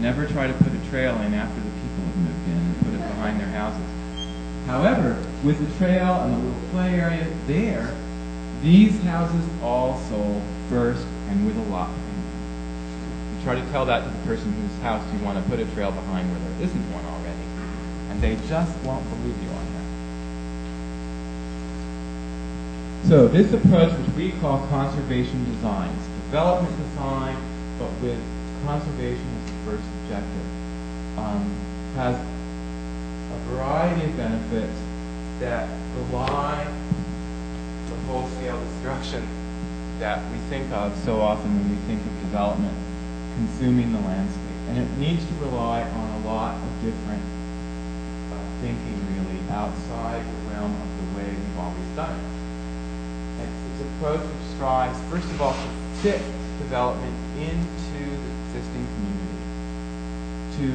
Never try to put a trail in after the people have moved in and put it behind their houses. However, with the trail and the little play area there, these houses all sold first and with a lot premium. You try to tell that to the person whose house you want to put a trail behind where there isn't one already, and they just won't believe you on that. So this approach, which we call conservation design, is development design, but with conservation as the first objective, has a variety of benefits that belie the wholesale destruction that we think of so often when we think of development consuming the landscape. And it needs to rely on a lot of different thinking, really, outside the realm of the way we've always done it. It's an approach which strives, first of all, to fit development into the existing community, to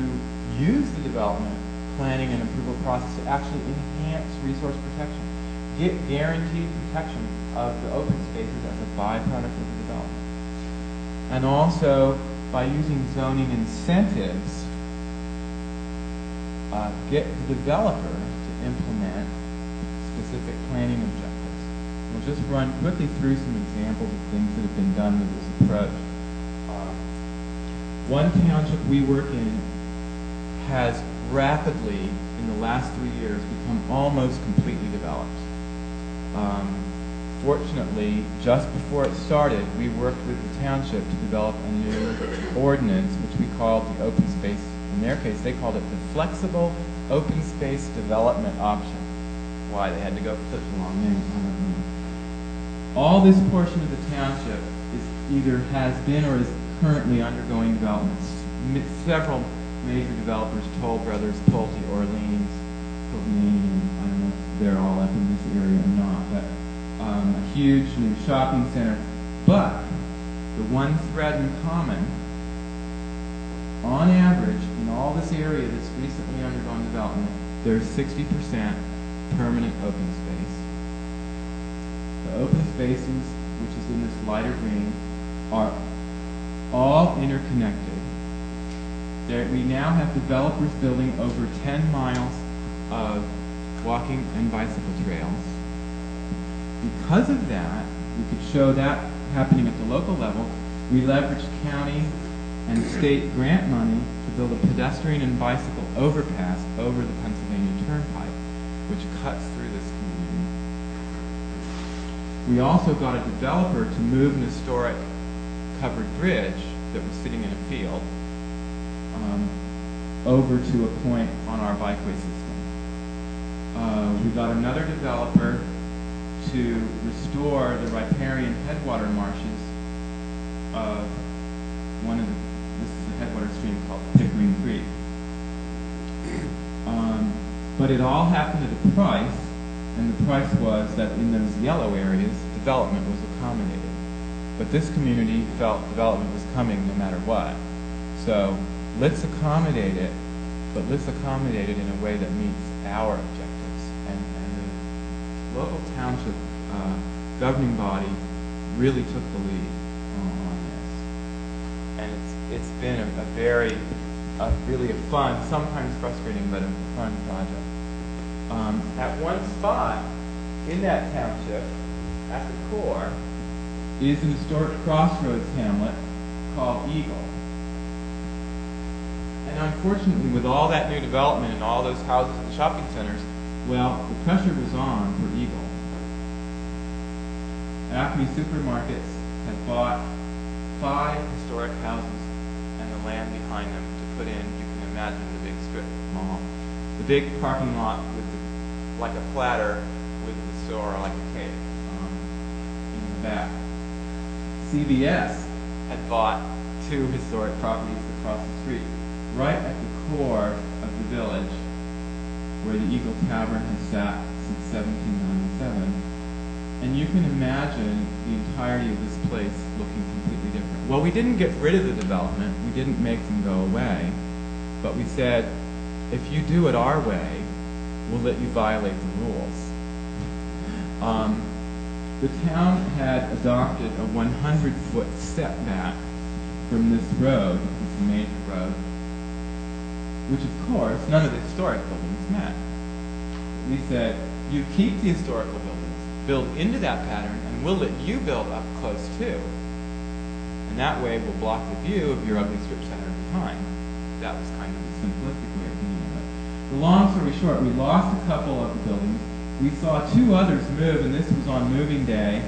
use the development planning and approval process to actually enhance resource protection, get guaranteed protection of the open spaces as a byproduct of the development. And also, by using zoning incentives, get the developer to implement specific planning objectives. We'll just run quickly through some examples of things that have been done with this approach. One township we work in has rapidly, in the last 3 years, become almost completely developed. Fortunately, just before it started, we worked with the township to develop a new ordinance, which we called the open space. In their case, they called it the flexible open space development option. Why they had to go for such a long name, I don't know. All this portion of the township is either has been or is currently undergoing developments. Several major developers, Toll Brothers, Pulte, Orleans, Copenhagen, I don't know if they're all up in this area or not, but a huge new shopping center. But the one thread in common, on average, in all this area that's recently undergone development, there's 60% permanent open space. The open spaces, which is in this lighter green, are all interconnected. We now have developers building over 10 miles of walking and bicycle trails. Because of that, we could show that happening at the local level. We leveraged county and state grant money to build a pedestrian and bicycle overpass over the Pennsylvania Turnpike, which cuts through this community. We also got a developer to move an historic covered bridge that was sitting in a field over to a point on our bikeway system. We got another developer to restore the riparian headwater marshes of this is a headwater stream called Pickering Creek. But it all happened at a price, and the price was that in those yellow areas, development was accommodated. But this community felt development was coming no matter what. So let's accommodate it, but let's accommodate it in a way that meets our objectives. And the local township governing body really took the lead on this. And it's been a very, really a fun, sometimes frustrating, but a fun project. At one spot in that township, at the core, is an historic crossroads hamlet called Eagle. And unfortunately, with all that new development and all those houses and shopping centers, well, the pressure was on for Eagle. Acme Supermarkets had bought 5 historic houses and the land behind them to put in, you can imagine, the big strip mall. The big parking lot with like a platter with the store like a cake in the back. CBS had bought 2 historic properties across the street, right at the core of the village where the Eagle Tavern has sat since 1797. And you can imagine the entirety of this place looking completely different. Well, we didn't get rid of the development. We didn't make them go away. But we said, if you do it our way, we'll let you violate the rules. The town had adopted a 100-foot setback from this road, this major road, which of course none of the historic buildings met. We said, you keep the historical buildings, build into that pattern, and we'll let you build up close too. And that way we'll block the view of your ugly strip center behind. That was kind of the simplistic way of thinking of it. The long story short, we lost a couple of the buildings. We saw two others move, and this was on moving day.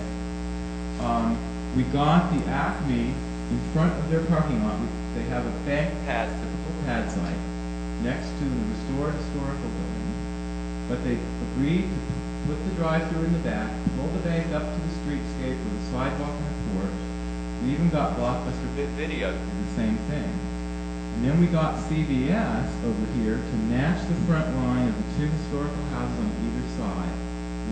We got the Acme in front of their parking lot. They have a bank pad, typical pad site, next to the restored historical building. But they agreed to put the drive-through in the back, pull the bank up to the streetscape with a sidewalk and a porch. We even got Blockbuster Video to do the same thing. And then we got CVS over here to match the front line of the two historical houses on either side,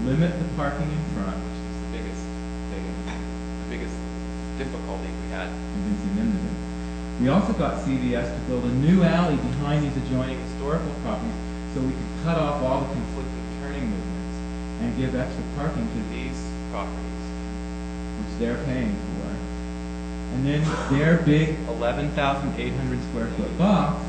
limit the parking in front, which was the biggest thing, the biggest difficulty we had convincing them to do. We also got CVS to build a new alley behind these adjoining historical properties so we could cut off all the conflicting turning movements and give extra parking to these properties, which they're paying for. And then their big 11,800 square foot box,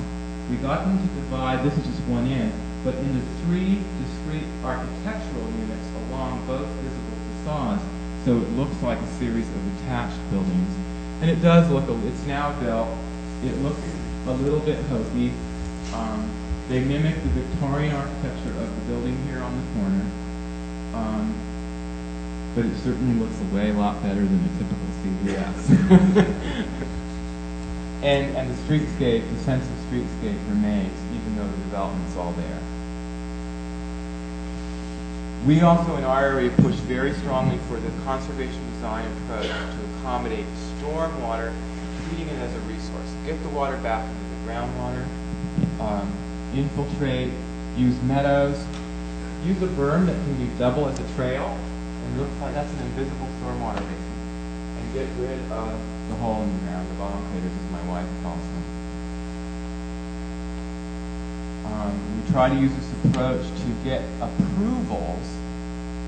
we got them to divide, this is just one end, but into three discrete architectural units along both visible facades, so it looks like a series of attached buildings. And it does look, it's now built, it looks a little bit hokey. They mimic the Victorian architecture of the building here on the corner. But it certainly looks a lot better than a typical CVS. and the streetscape, the sense of streetscape remains, even though the development's all there. We also in our area push very strongly for the conservation design approach to accommodate stormwater, treating it as a resource. Get the water back into the groundwater, infiltrate, use meadows, use a berm that can be double as a trail. It looks like that's an invisible stormwater basin. And get rid of the hole in the ground, the bottom craters, as my wife calls them. We try to use this approach to get approvals,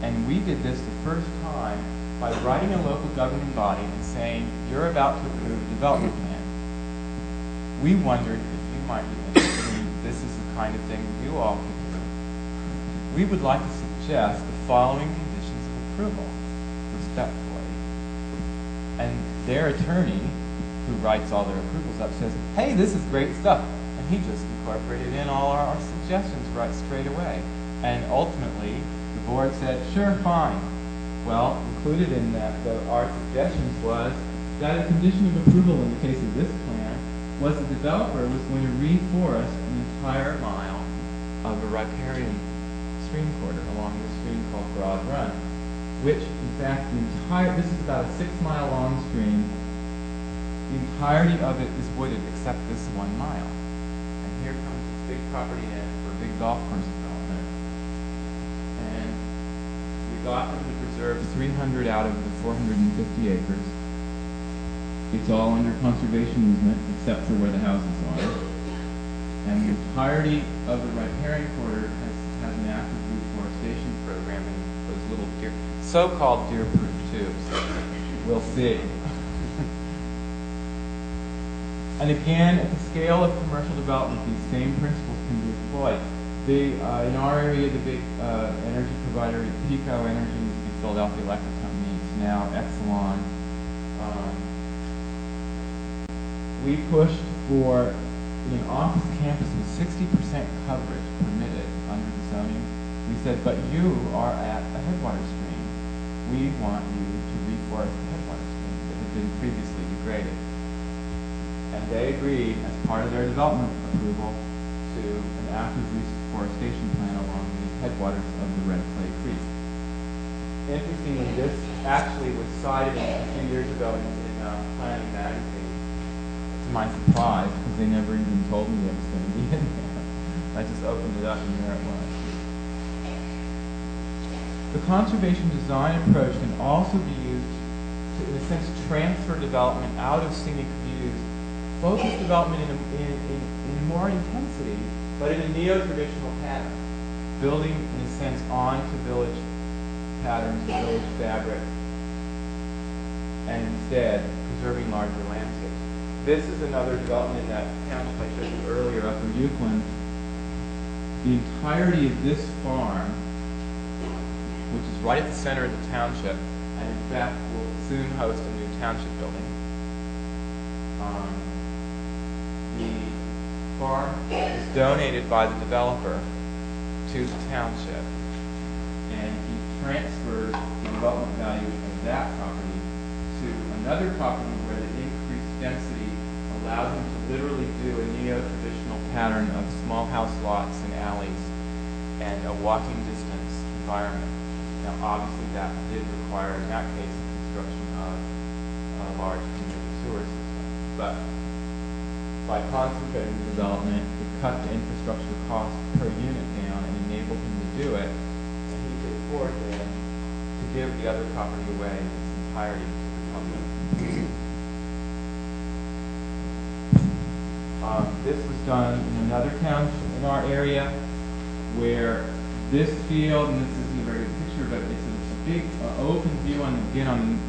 and we did this the first time by writing a local governing body and saying, you're about to approve a development plan. We wondered if you might be interested in this is the kind of thing you all could do. We would like to suggest the following conditions of approval, respectfully. And their attorney, who writes all their approvals up, says, hey, this is great stuff. And he just incorporated in all our suggestions right straight away. And ultimately, the board said, sure, fine. Well, included in that, our suggestions was that a condition of approval in the case of this plan was the developer was going to reforest an entire mile of a riparian stream corridor along this stream called Broad Run, which, in fact, this is about a 6-mile long stream. The entirety of it is wooded except this 1 mile. And here comes this big property in for a big golf course development. And we got them to preserve 300 out of the 450 acres. It's all under conservation easement except for where the houses are. And the entirety of the riparian corridor has an active reforestation program in those little so-called deer-proof tubes. We'll see. And again, at the scale of commercial development, these same principles can be employed. In our area, the big energy provider, Pico Energy, used to be Philadelphia Electric Company. It's now Exelon. We pushed for an office campus with 60% coverage permitted under the zoning. We said, but you are at a headwater stream. We want you to reforest the headwater stream that had been previously degraded. And they agreed, as part of their development approval, to an active reforestation plan along the headwaters of the Red Clay Creek. Interestingly, this actually was cited a few years ago in Planning Magazine. To my surprise, because they never even told me it was going to be in there. I just opened it up and there it was. The conservation design approach can also be used to, in a sense, transfer development out of scenic views, focus development in more intensity, but in a neo-traditional pattern, building, in a sense, onto village patterns, village fabric, and instead preserving larger landscapes. This is another development in that township I showed you earlier, Upper Euclid. The entirety of this farm, which is right at the center of the township, and in fact will soon host a new township building. The farm was donated by the developer to the township, and he transferred the development value of that property to another property where the increased density allowed him to literally do a neo-traditional pattern of small house lots and alleys and a walking distance environment. Now, obviously, that did require, in that case, the construction of a large community sewer system. But by concentrating the development, it cut the infrastructure cost per unit down and enabled him to do it. And he could afford then to give the other property away in its entirety to the public. This was done in another town in our area where this field, and this isn't a very good picture, but it's a big open view on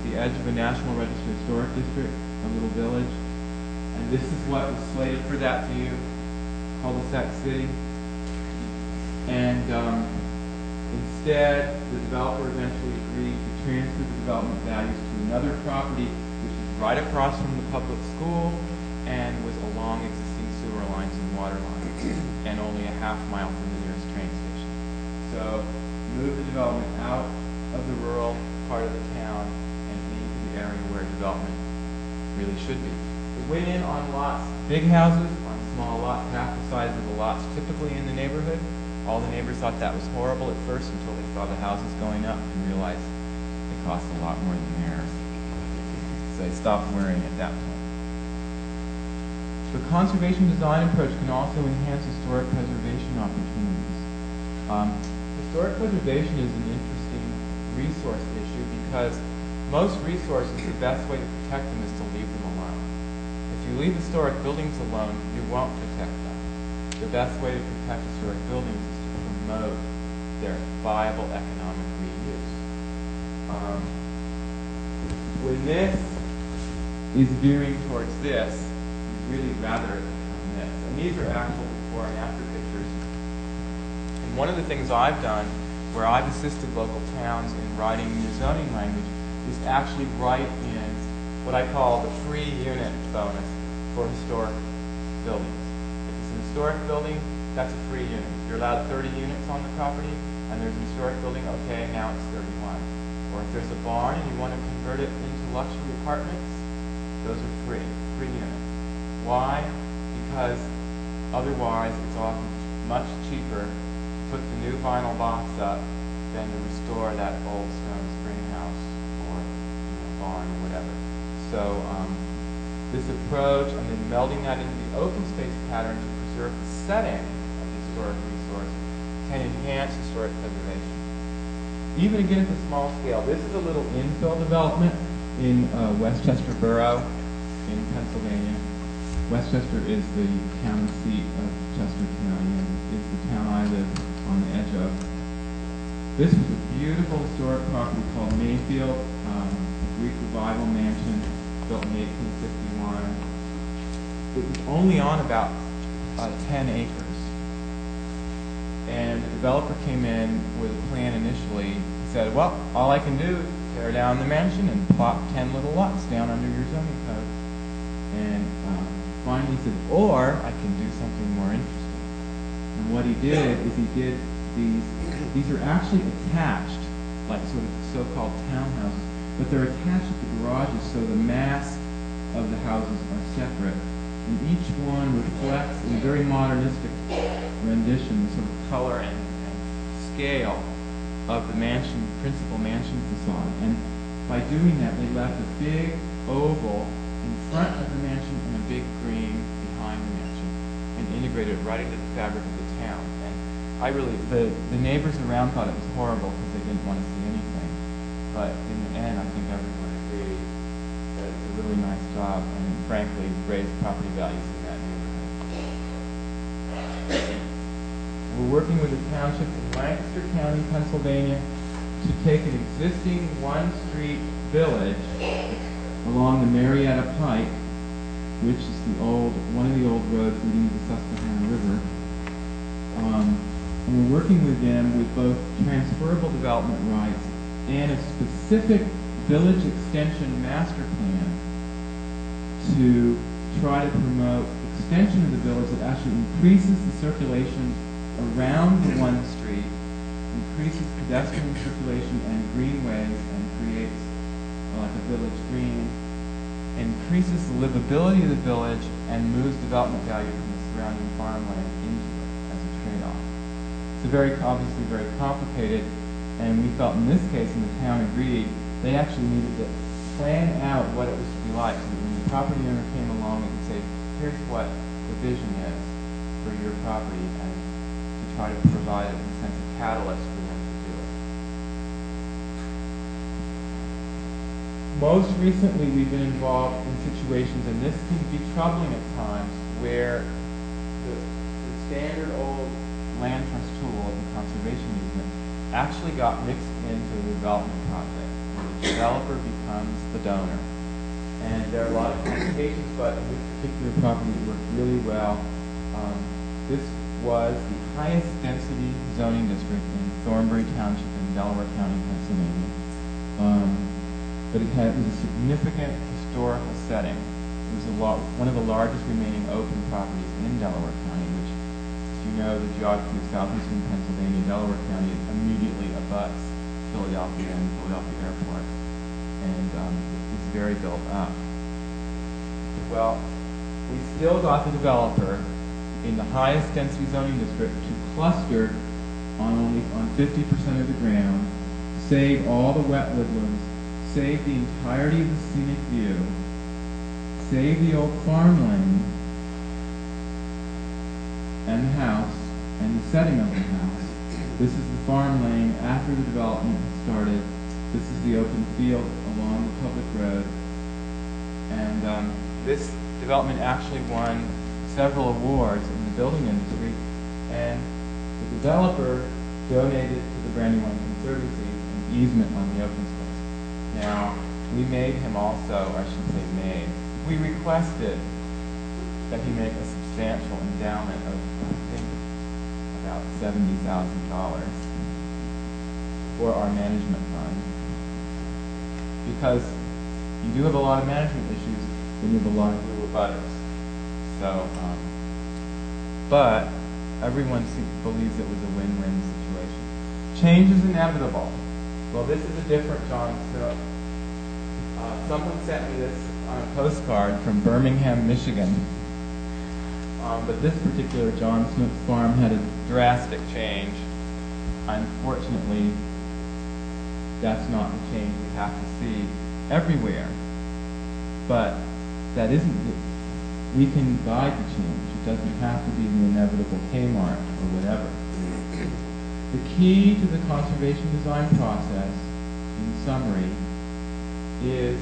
the edge of a National Register Historic District, a little village. And this is what was slated for that view, cul-de-sac city. And instead, the developer eventually agreed to transfer the development values to another property, which is right across from the public school and was along existing sewer lines and water lines, and only a half mile from the nearest train station. So, move the development out of the rural part of the town and into the area where development really should be. It went in on lots, big houses, on small lots, half the size of the lots typically in the neighborhood. All the neighbors thought that was horrible at first until they saw the houses going up and realized they cost a lot more than theirs. So they stopped worrying at that point. The conservation design approach can also enhance historic preservation opportunities. Historic preservation is an interesting resource issue because most resources, the best way to protect them is to leave them alone. If you leave historic buildings alone, you won't protect them. The best way to protect historic buildings is to promote their viable economic reuse. When this is veering towards this, you'd really rather it become this. And these are actual before and after pictures. And one of the things I've done where I've assisted local towns in writing new zoning language is actually write in what I call the free unit bonus for historic buildings. If it's an historic building, that's a free unit. If you're allowed 30 units on the property and there's an historic building, okay, now it's 31. Or if there's a barn and you want to convert it into luxury apartments, those are free units. Why? Because otherwise it's often much cheaper to put the new vinyl box up than to restore that old stone spring house or barn or whatever. So this approach and then melding that into the open space pattern to preserve the setting of the historic resource can enhance historic preservation. Even again at the small scale, this is a little infill development in Westchester Borough in Pennsylvania. Westchester is the county seat of Chester County and is the town I live on the edge of. This was a beautiful historic property called Mayfield, a Greek Revival mansion built in 1851. It was only on about 10 acres. And the developer came in with a plan initially. He said, well, all I can do is tear down the mansion and plop 10 little lots down under your zoning code. And finally he said, or I can do something more interesting. And what he did is he did these are actually attached, like sort of so-called townhouses, but they're attached at the garages so the mass of the houses are separate. And each one reflects in a very modernistic rendition the sort of color and scale of the principal mansion facade. And by doing that, they left a big oval in front of the mansion and a big green behind the mansion and integrated it right into the fabric of the around. And I really, the neighbors around thought it was horrible because they didn't want to see anything. But in the end, I think everyone agreed that it's a really nice job and frankly raised property values in that neighborhood. We're working with the townships in Lancaster County, Pennsylvania, to take an existing one-street village along the Marietta Pike, which is one of the old roads leading to the Susquehanna River. And we're working with them with both transferable development rights and a specific village extension master plan to try to promote extension of the village that actually increases the circulation around the one street, increases pedestrian circulation and greenways, and creates like a village green, increases the livability of the village, and moves development value from the surrounding farmland into it as a trade-off. It's obviously very complicated, and we felt in this case, and the town agreed, they actually needed to plan out what it was to be like, so that when the property owner came along and could say, here's what the vision is for your property, and to try to provide a sense of catalyst for them to do it. Most recently, we've been involved in situations, and this can be troubling at times, where the standard old land trust tool of the conservation easement actually got mixed into the development project, where the developer becomes the donor. And there are a lot of complications, but in this particular property it worked really well. This was the highest density zoning district in Thornbury Township in Delaware County, Pennsylvania. But it was a significant historical setting. It was one of the largest remaining open properties in Delaware County, which, as you know, the geography of southeastern Pennsylvania, Delaware County is immediately abuts Philadelphia and Philadelphia Airport. And it's very built up. Well, we still got the developer in the highest density zoning district to cluster on 50% of the ground, save all the wet woodlands, save the entirety of the scenic view, save the old farmland and the house and the setting of the house. This is the farm lane after the development started. This is the open field along the public road. And this development actually won several awards in the building industry, and the developer donated to the Brandywine Conservancy an easement on the open space. Now, we made him also, I should say made, we requested that he make a substantial endowment of, I think, about $70,000 for our management fund. Because you do have a lot of management issues when you have a lot of little butters. So, but everyone believes it was a win-win situation. Change is inevitable. Well, this is a different John Smith. Someone sent me this on a postcard from Birmingham, Michigan. But this particular John Smith farm had a drastic change. Unfortunately, that's not the change we have to see everywhere. But that isn't it. We can guide the change. It doesn't have to be the inevitable Kmart or whatever. The key to the conservation design process, in summary, is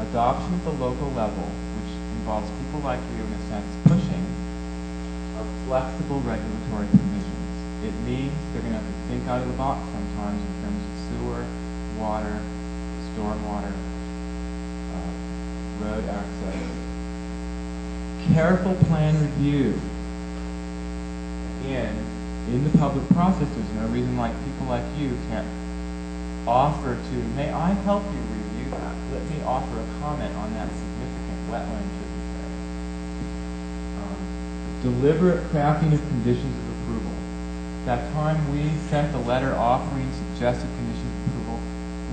adoption at the local level, which involves people like you, in a sense, pushing of flexible regulatory provisions. It means they're going to have to think out of the box sometimes in terms of sewer, water, stormwater, road access. Careful plan review. Again, in the public process, there's no reason like people like you can't offer to, may I help you review that? Let me offer a comment on that significant wetland tributary. Deliberate crafting of conditions of approval. That time we sent the letter offering suggested conditions of approval,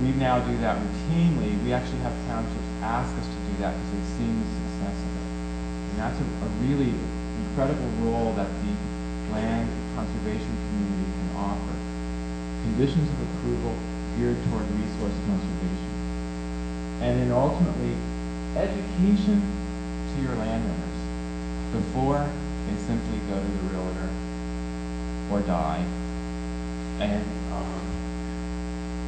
we now do that routinely. We actually have townships ask us to do that because they've seen the success of it. And that's a really incredible role that the land conservation community can offer. Conditions of approval geared toward resource conservation. And then ultimately, education to your landowners before they simply go to the realtor or die, and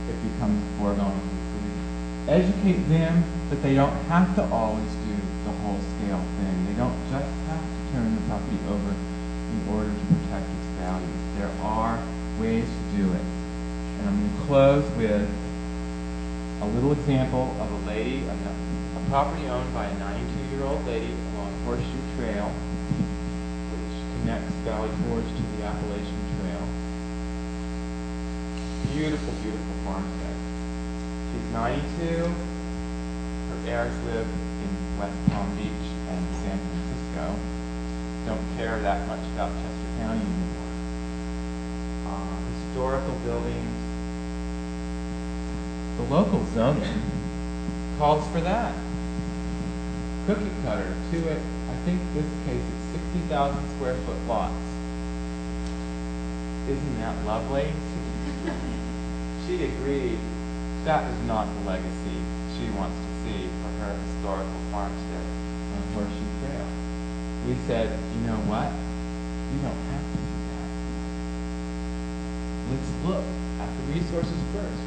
it becomes foregone conclusion. Educate them that they don't have to always do the whole scale thing. They don't just have to turn the property over in order to protect its values. There are ways to do it. And I'm going to close with a little example of a lady, a property owned by a 92-year-old lady along Horseshoe Trail, which connects Valley Forge to the Appalachian Trail. Beautiful, beautiful farmstead. She's 92. Her heirs live in West Palm Beach and San Francisco. Don't care that much about Chester County anymore. Historical buildings. The local zoning calls for that. Cookie cutter to it. I think this case it's 60,000 square foot lots. Isn't that lovely? She agreed that is not the legacy she wants to see for her historical farmstead on Horseshoe Trail. We said, you know what? You don't have to do that. Let's look at the resources first.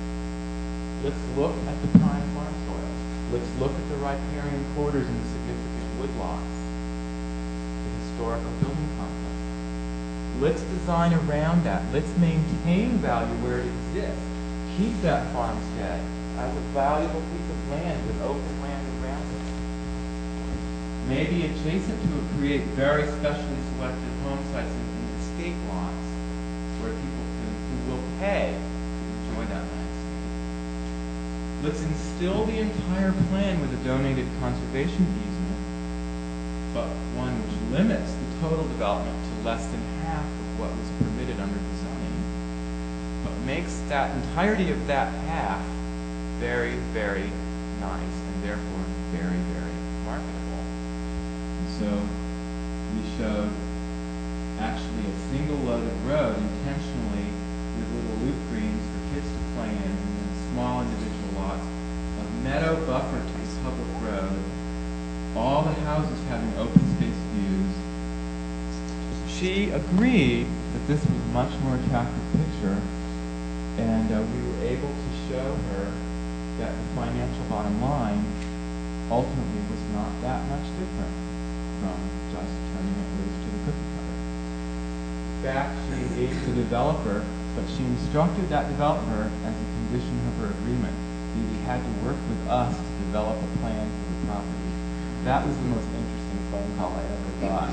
Let's look at the prime farm soils. Let's look at the riparian quarters and the significant woodlots, the historical building complex. Let's design around that. Let's maintain value where it exists. Keep that farmstead as a valuable piece of land with open land around it. Maybe adjacent to it, create very specially selected home sites and estate lots where people who will pay to enjoy that landscape. Let's instill the entire plan with a donated conservation easement, but one which limits the total development to less than half of what was permitted under the zoning, but makes that entirety of that half very, very nice and therefore very, very marketable. And so we showed actually a single loaded road intentionally with little loop greens for kids to play in, and then small individual lots, a meadow buffer to the public road, all the houses having open space views. She agreed that this was a much more attractive picture, and we were able to show her that the financial bottom line ultimately was not that much different from just turning it loose to the cookie cutter. In fact, she engaged the developer, but she instructed that developer as a condition of her agreement that he had to work with us to develop a plan for the property. That was the most interesting phone call I ever got.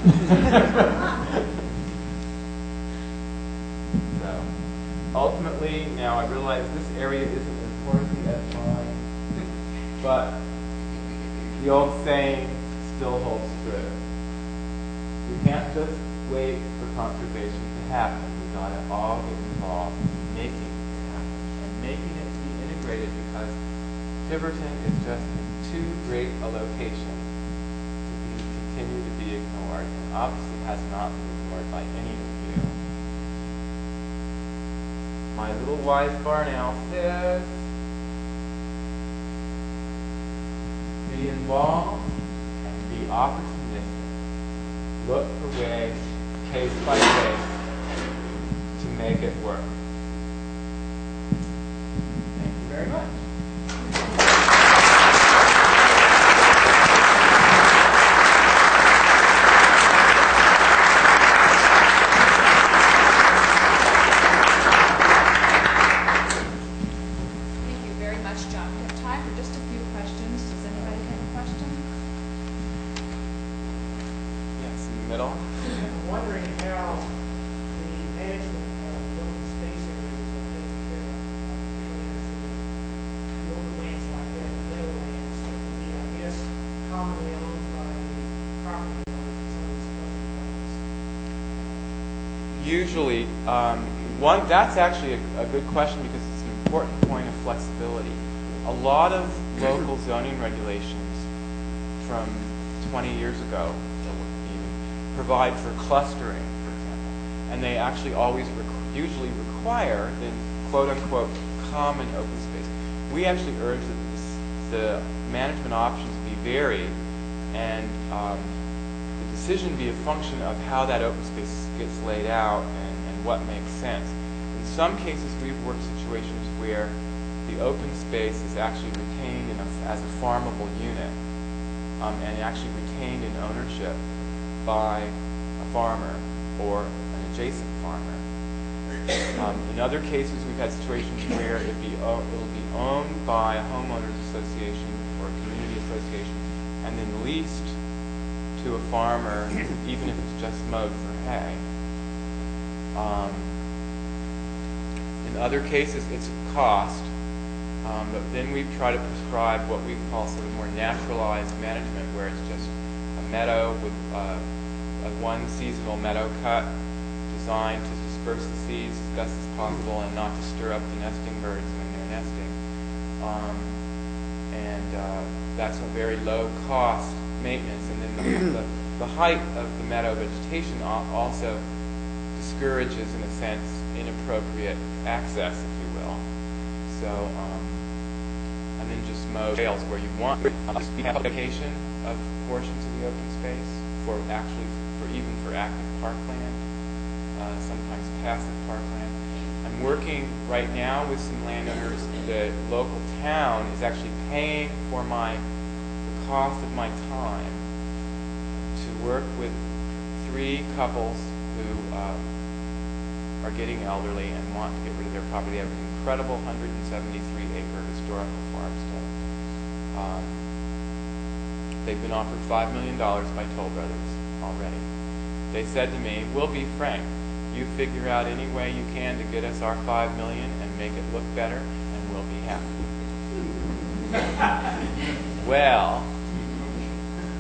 So, ultimately, now I realize this area isn't as touristy as mine, but the old saying still holds true. We can't just wait for conservation to happen. We've got to all get involved in making it happen and making it be integrated, because Tiverton is just in too great a location to continue to be ignored, and obviously has not been ignored by any of you. My little wise barn owl says, be involved and be opportunistic. Look for ways, case by case, to make it work. Thank you very much. Usually, that's actually a good question, because it's an important point of flexibility. A lot of local zoning regulations from 20 years ago even provide for clustering, for example, and they actually always usually require the quote-unquote common open space. We actually urge that the management options be varied, and the decision be a function of how that open space gets laid out and what makes sense. In some cases, we've worked situations where the open space is actually retained as a farmable unit, and actually retained in ownership by a farmer or an adjacent farmer. In other cases, we've had situations where it'll be owned by a homeowners association or a community association, and then leased to a farmer, even if it's just mowed for hay. In other cases, it's a cost, but then we try to prescribe what we call sort of more naturalized management, where it's just a meadow with one seasonal meadow cut designed to disperse the seeds as best as possible and not to stir up the nesting birds when they're nesting. That's a very low cost maintenance. And then the height of the meadow vegetation also discourages, in a sense, inappropriate access, if you will. So, and then just mow trails where you want application of portions of the open space even for active parkland, sometimes passive parkland. I'm working right now with some landowners. The local town is actually paying for the cost of my time to work with 3 couples who are getting elderly and want to get rid of their property. They have an incredible 173-acre historical farmstead. They've been offered $5 million by Toll Brothers already. They said to me, "We'll be frank. You figure out any way you can to get us our $5 million and make it look better, and we'll be happy." Well,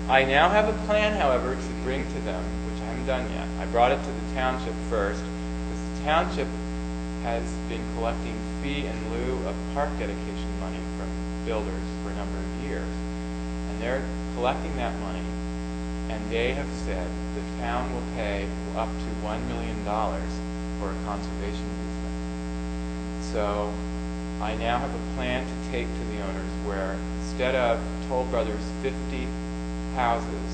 I now have a plan, however, to bring to them, which I haven't done yet. I brought it to the township first, because the township has been collecting fee in lieu of park dedication money from builders for a number of years. And they're collecting that money, and they have said the town will pay up to $1 million for a conservation easement. So I now have a plan to take to the owners where instead of Toll Brothers' 50 houses,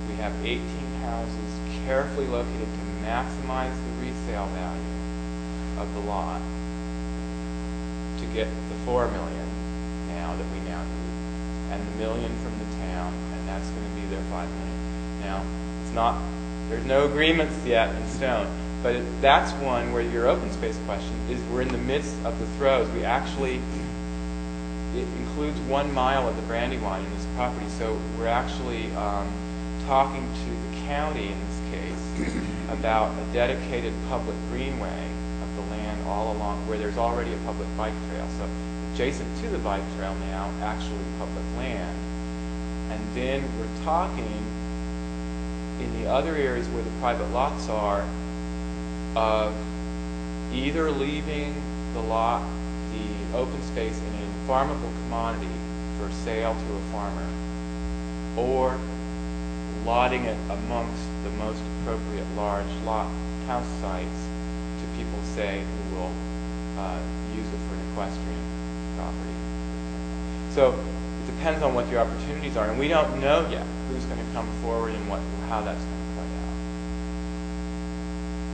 we have 18 houses carefully located to maximize the resale value of the lot to get the $4 million now that we now need, and the $1 million from the town, and that's going to be their $5 million. Now, there's no agreements yet in stone, but that's one where your open space question is we're in the midst of the throes. It includes 1 mile of the Brandywine in this property, so we're actually talking to the county in this case about a dedicated public greenway of the land all along where there's already a public bike trail. So adjacent to the bike trail now, actually public land. And then we're talking in the other areas where the private lots are of either leaving the open space in a farmable commodity for sale to a farmer, or lotting it amongst the most appropriate large lot house sites to people, say, who will use it for an equestrian property. So it depends on what your opportunities are, and we don't know yet who's going to come forward and how that's going to play out.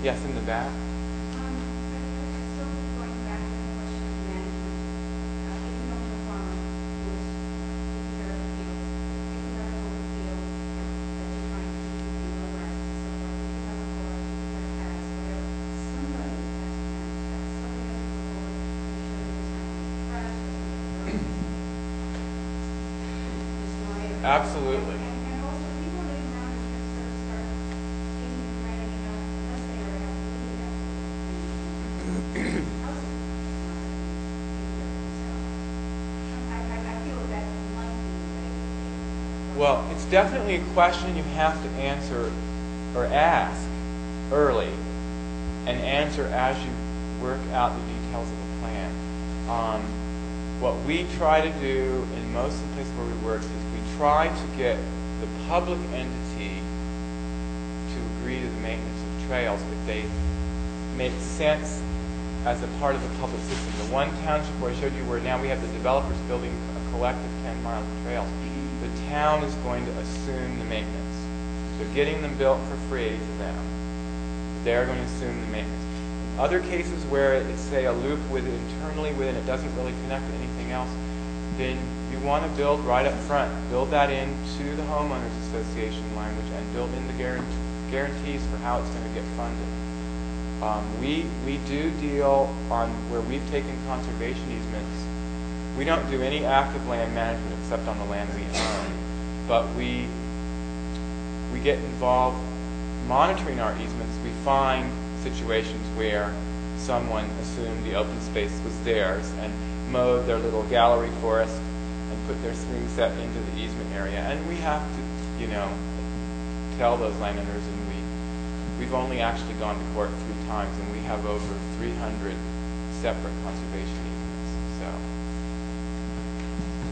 Yes, in the back. Absolutely. And also people living around is going to start taking for granted, unless they are living I feel that might be. Well, it's definitely a question you have to answer or ask early and answer as you work out the details of the plan. What we try to do in most of the places where we work is try to get the public entity to agree to the maintenance of trails if they make sense as a part of the public system. The one township where I showed you where now we have the developers building a collective 10 miles of trails, the town is going to assume the maintenance. So getting them built for free to them. The they're going to assume the maintenance. Other cases where it's, say, a loop internally within, it doesn't really connect to anything else, then you want to build right up front. Build that into the homeowners association language and build in the guarantees for how it's going to get funded. We do deal on where we've taken conservation easements. We don't do any active land management except on the land we own, but we get involved monitoring our easements. We find situations where someone assumed the open space was theirs and mowed their little gallery forest and put their swing set into the easement area. And we have to, tell those landowners, and we've only actually gone to court 3 times, and we have over 300 separate conservation easements. So,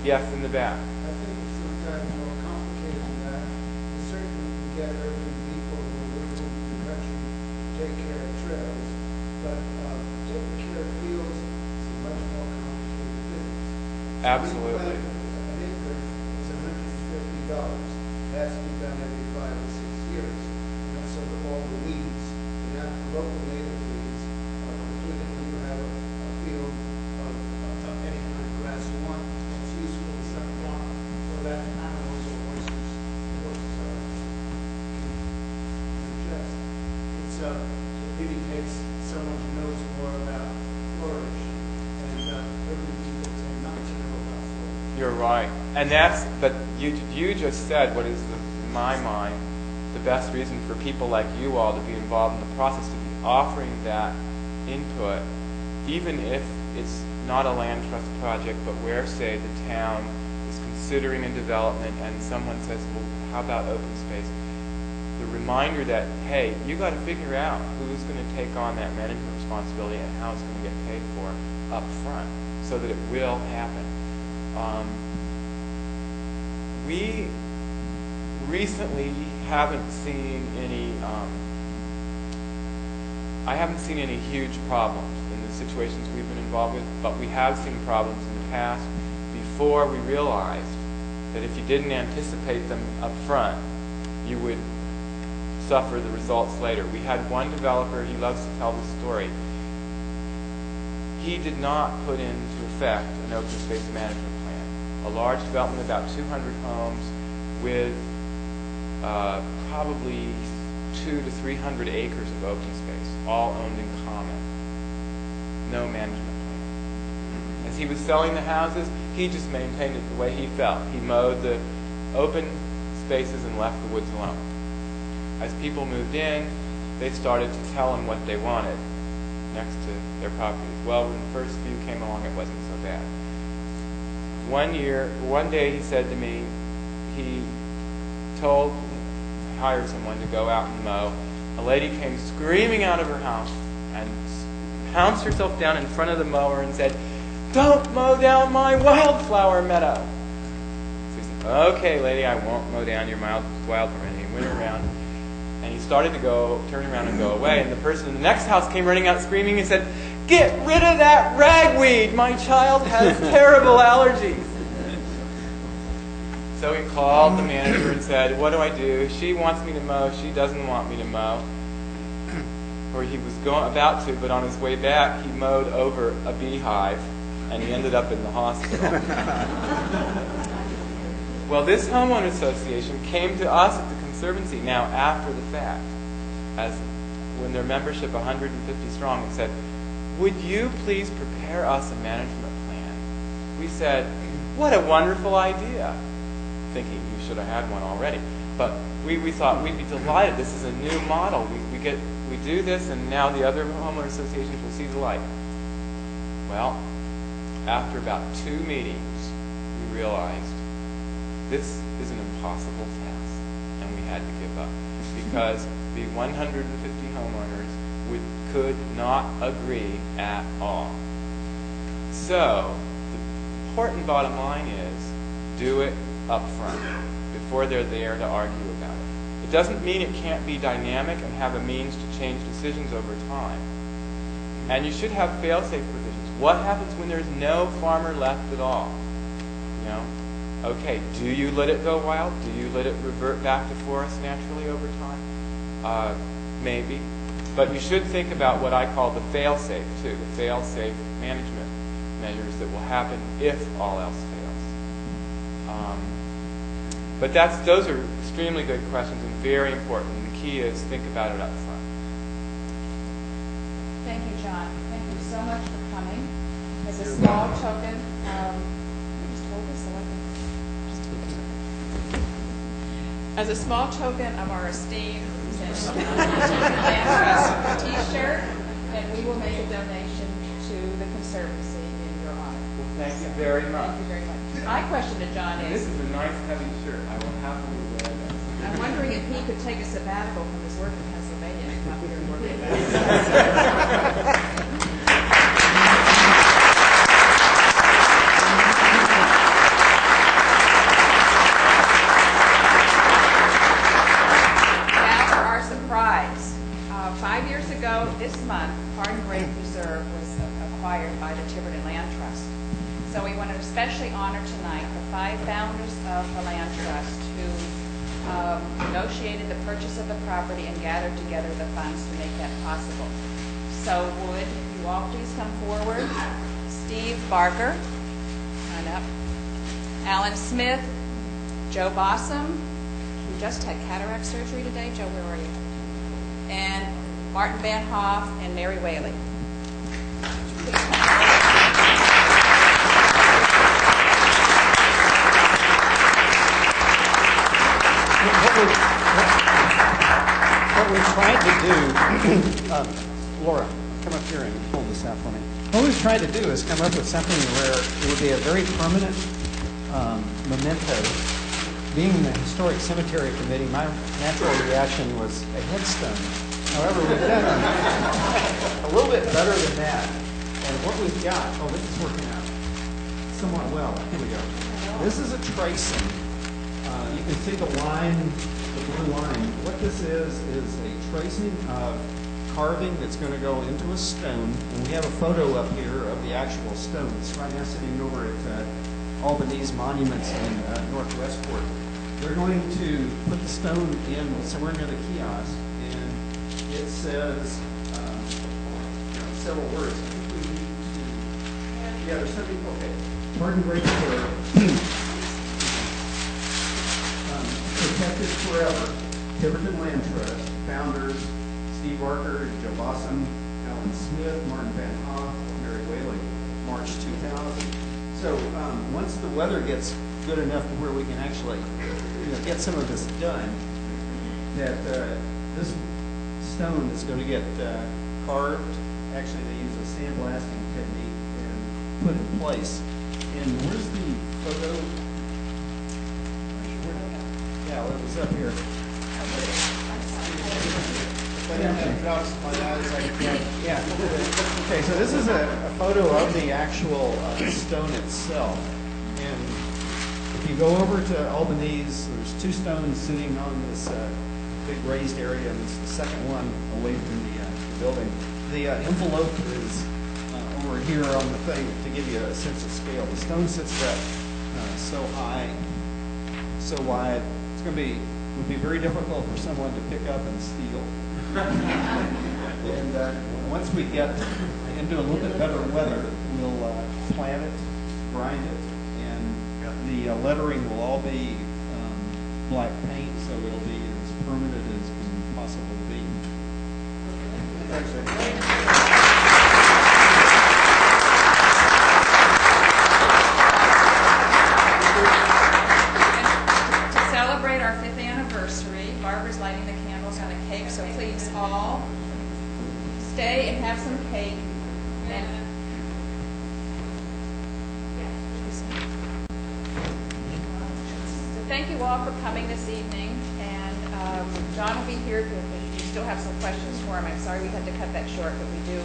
yes, in the back. I think it's sometimes more complicated than that. You certainly can get urban people who live in the country to take care of trails, but taking care of fields is a much more complicated business. Absolutely. An acre is $150. It has to be done every 5 or 6 years. So that all the weeds, the local native weeds, are completed when you have a field of any kind of grass you want. It's useful in some farm, so that animals or horses can ingest. It really takes someone who knows more about flourish, and urban people tend not to know about flourish. You're right. And but you just said what is, in my mind, the best reason for people like you all to be involved in the process, to be offering that input, even if it's not a land trust project, but where, say, the town is considering a development and someone says, well, how about open space? The reminder that, hey, you got to figure out who's going to take on that management responsibility and how it's going to get paid for up front so that it will happen. We recently haven't seen any, I haven't seen any huge problems in the situations we've been involved with, but we have seen problems in the past before we realized that if you didn't anticipate them up front, you would suffer the results later. We had one developer, he loves to tell the story. He did not put into effect an open space management plan. A large development, about 200 homes, with probably 200 to 300 acres of open space, all owned in common. No management plan. As he was selling the houses, he just maintained it the way he felt. He mowed the open spaces and left the woods alone. As people moved in, they started to tell him what they wanted next to their properties. Well, when the first few came along, it wasn't so bad. One day he said to me, he hired someone to go out and mow. A lady came screaming out of her house and pounced herself down in front of the mower and said, "Don't mow down my wildflower meadow." So he said, "Okay, lady, I won't mow down your wildflower meadow." He went around and he started to turn around and go away. And the person in the next house came running out screaming and said, "Get rid of that ragweed! My child has terrible allergies." So he called the manager and said, "What do I do? She wants me to mow. She doesn't want me to mow." Or he was about to, but on his way back, he mowed over a beehive, and he ended up in the hospital. Well, this homeowner association came to us at the Conservancy now after the fact, when their membership 150 strong, and said, "Would you please prepare us a management plan?" We said, "What a wonderful idea," thinking you should have had one already. But we thought we'd be delighted. This is a new model. We do this, and now the other homeowner associations will see the light. Well, after about 2 meetings, we realized this is an impossible task, and we had to give up because the 150 homeowners could not agree at all. So the important bottom line is do it up front before they're there to argue about it. It doesn't mean it can't be dynamic and have a means to change decisions over time. And you should have fail-safe provisions. What happens when there's no farmer left at all? Okay, do you let it go wild? Do you let it revert back to forest naturally over time? Maybe. But you should think about what I call the fail-safe, too, the fail-safe management measures that will happen if all else fails. But those are extremely good questions and very important. And the key is think about it up front. Thank you, John. Thank you so much for coming. As a small token, as a small token of our esteem, T-shirt, and we will make a donation to the Conservancy in your honor. Well, thank you very much. Thank you very much. My question to John This is, is a nice heavy shirt. I will happily wear that. I'm wondering if he could take a sabbatical from his work in Pennsylvania and come here and work with us. Now for our surprise. 5 years ago this month, Pardon Great Preserve was acquired by the Tiverton Land Trust. So we want to especially honor tonight the 5 founders of the Land Trust who negotiated the purchase of the property and gathered together the funds to make that possible. So would you all please come forward? Steve Barker, come on up. Alan Smith, Joe Bossum, who just had cataract surgery today. Joe, where are you? And Martin Van Hoff and Mary Whaley. What we've tried to do, Laura, come up here and hold this out for me. What we've tried to do is come up with something where it would be a very permanent memento. Being the Historic Cemetery Committee, my natural reaction was a headstone. However, we've done a little bit better than that. And what we've got, this is working out somewhat well. Here we go. This is a tracing. You can see the line, the blue line. What this is a tracing of carving that's going to go into a stone. And we have a photo up here of the actual stone. It's right now sitting over at Albanese Monuments in Northwestport. They're going to put the stone in somewhere near the kiosk, and it says several words. I think we need to, there's something, okay. Pardon Great Preserve. Protected forever. Tiverton Land Trust. Founders Steve Barker, Joe Bossum, Alan Smith, Martin Van Hoff, Mary Whaley, March 2000. So once the weather gets good enough to where we can actually get some of this done, that this stone is going to get carved. Actually, they use a sandblasting technique and put in place. And where's the photo? Yeah, well, it was up here. Yeah. Okay, so this is a photo of the actual stone itself. And if you go over to Albanese, there's 2 stones sitting on this big raised area, and it's the second one away from the building. The envelope is over here on the thing to give you a sense of scale. The stone sits up so high, so wide. It's would be very difficult for someone to pick up and steal. And once we get into a little bit better weather, we'll plant it, grind it, and the lettering will all be black paint, so it'll be as permanent as can possibly be. To celebrate our 5th anniversary, Barbara's lighting the candles on a cake, so please all stay and have some cake. And so thank you all for coming this evening, and John will be here if you still have some questions for him. I'm sorry we had to cut that short, but we do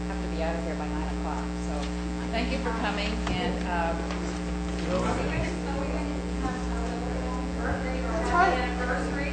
have to be out of here by 9 o'clock. So thank you for coming, and Anniversary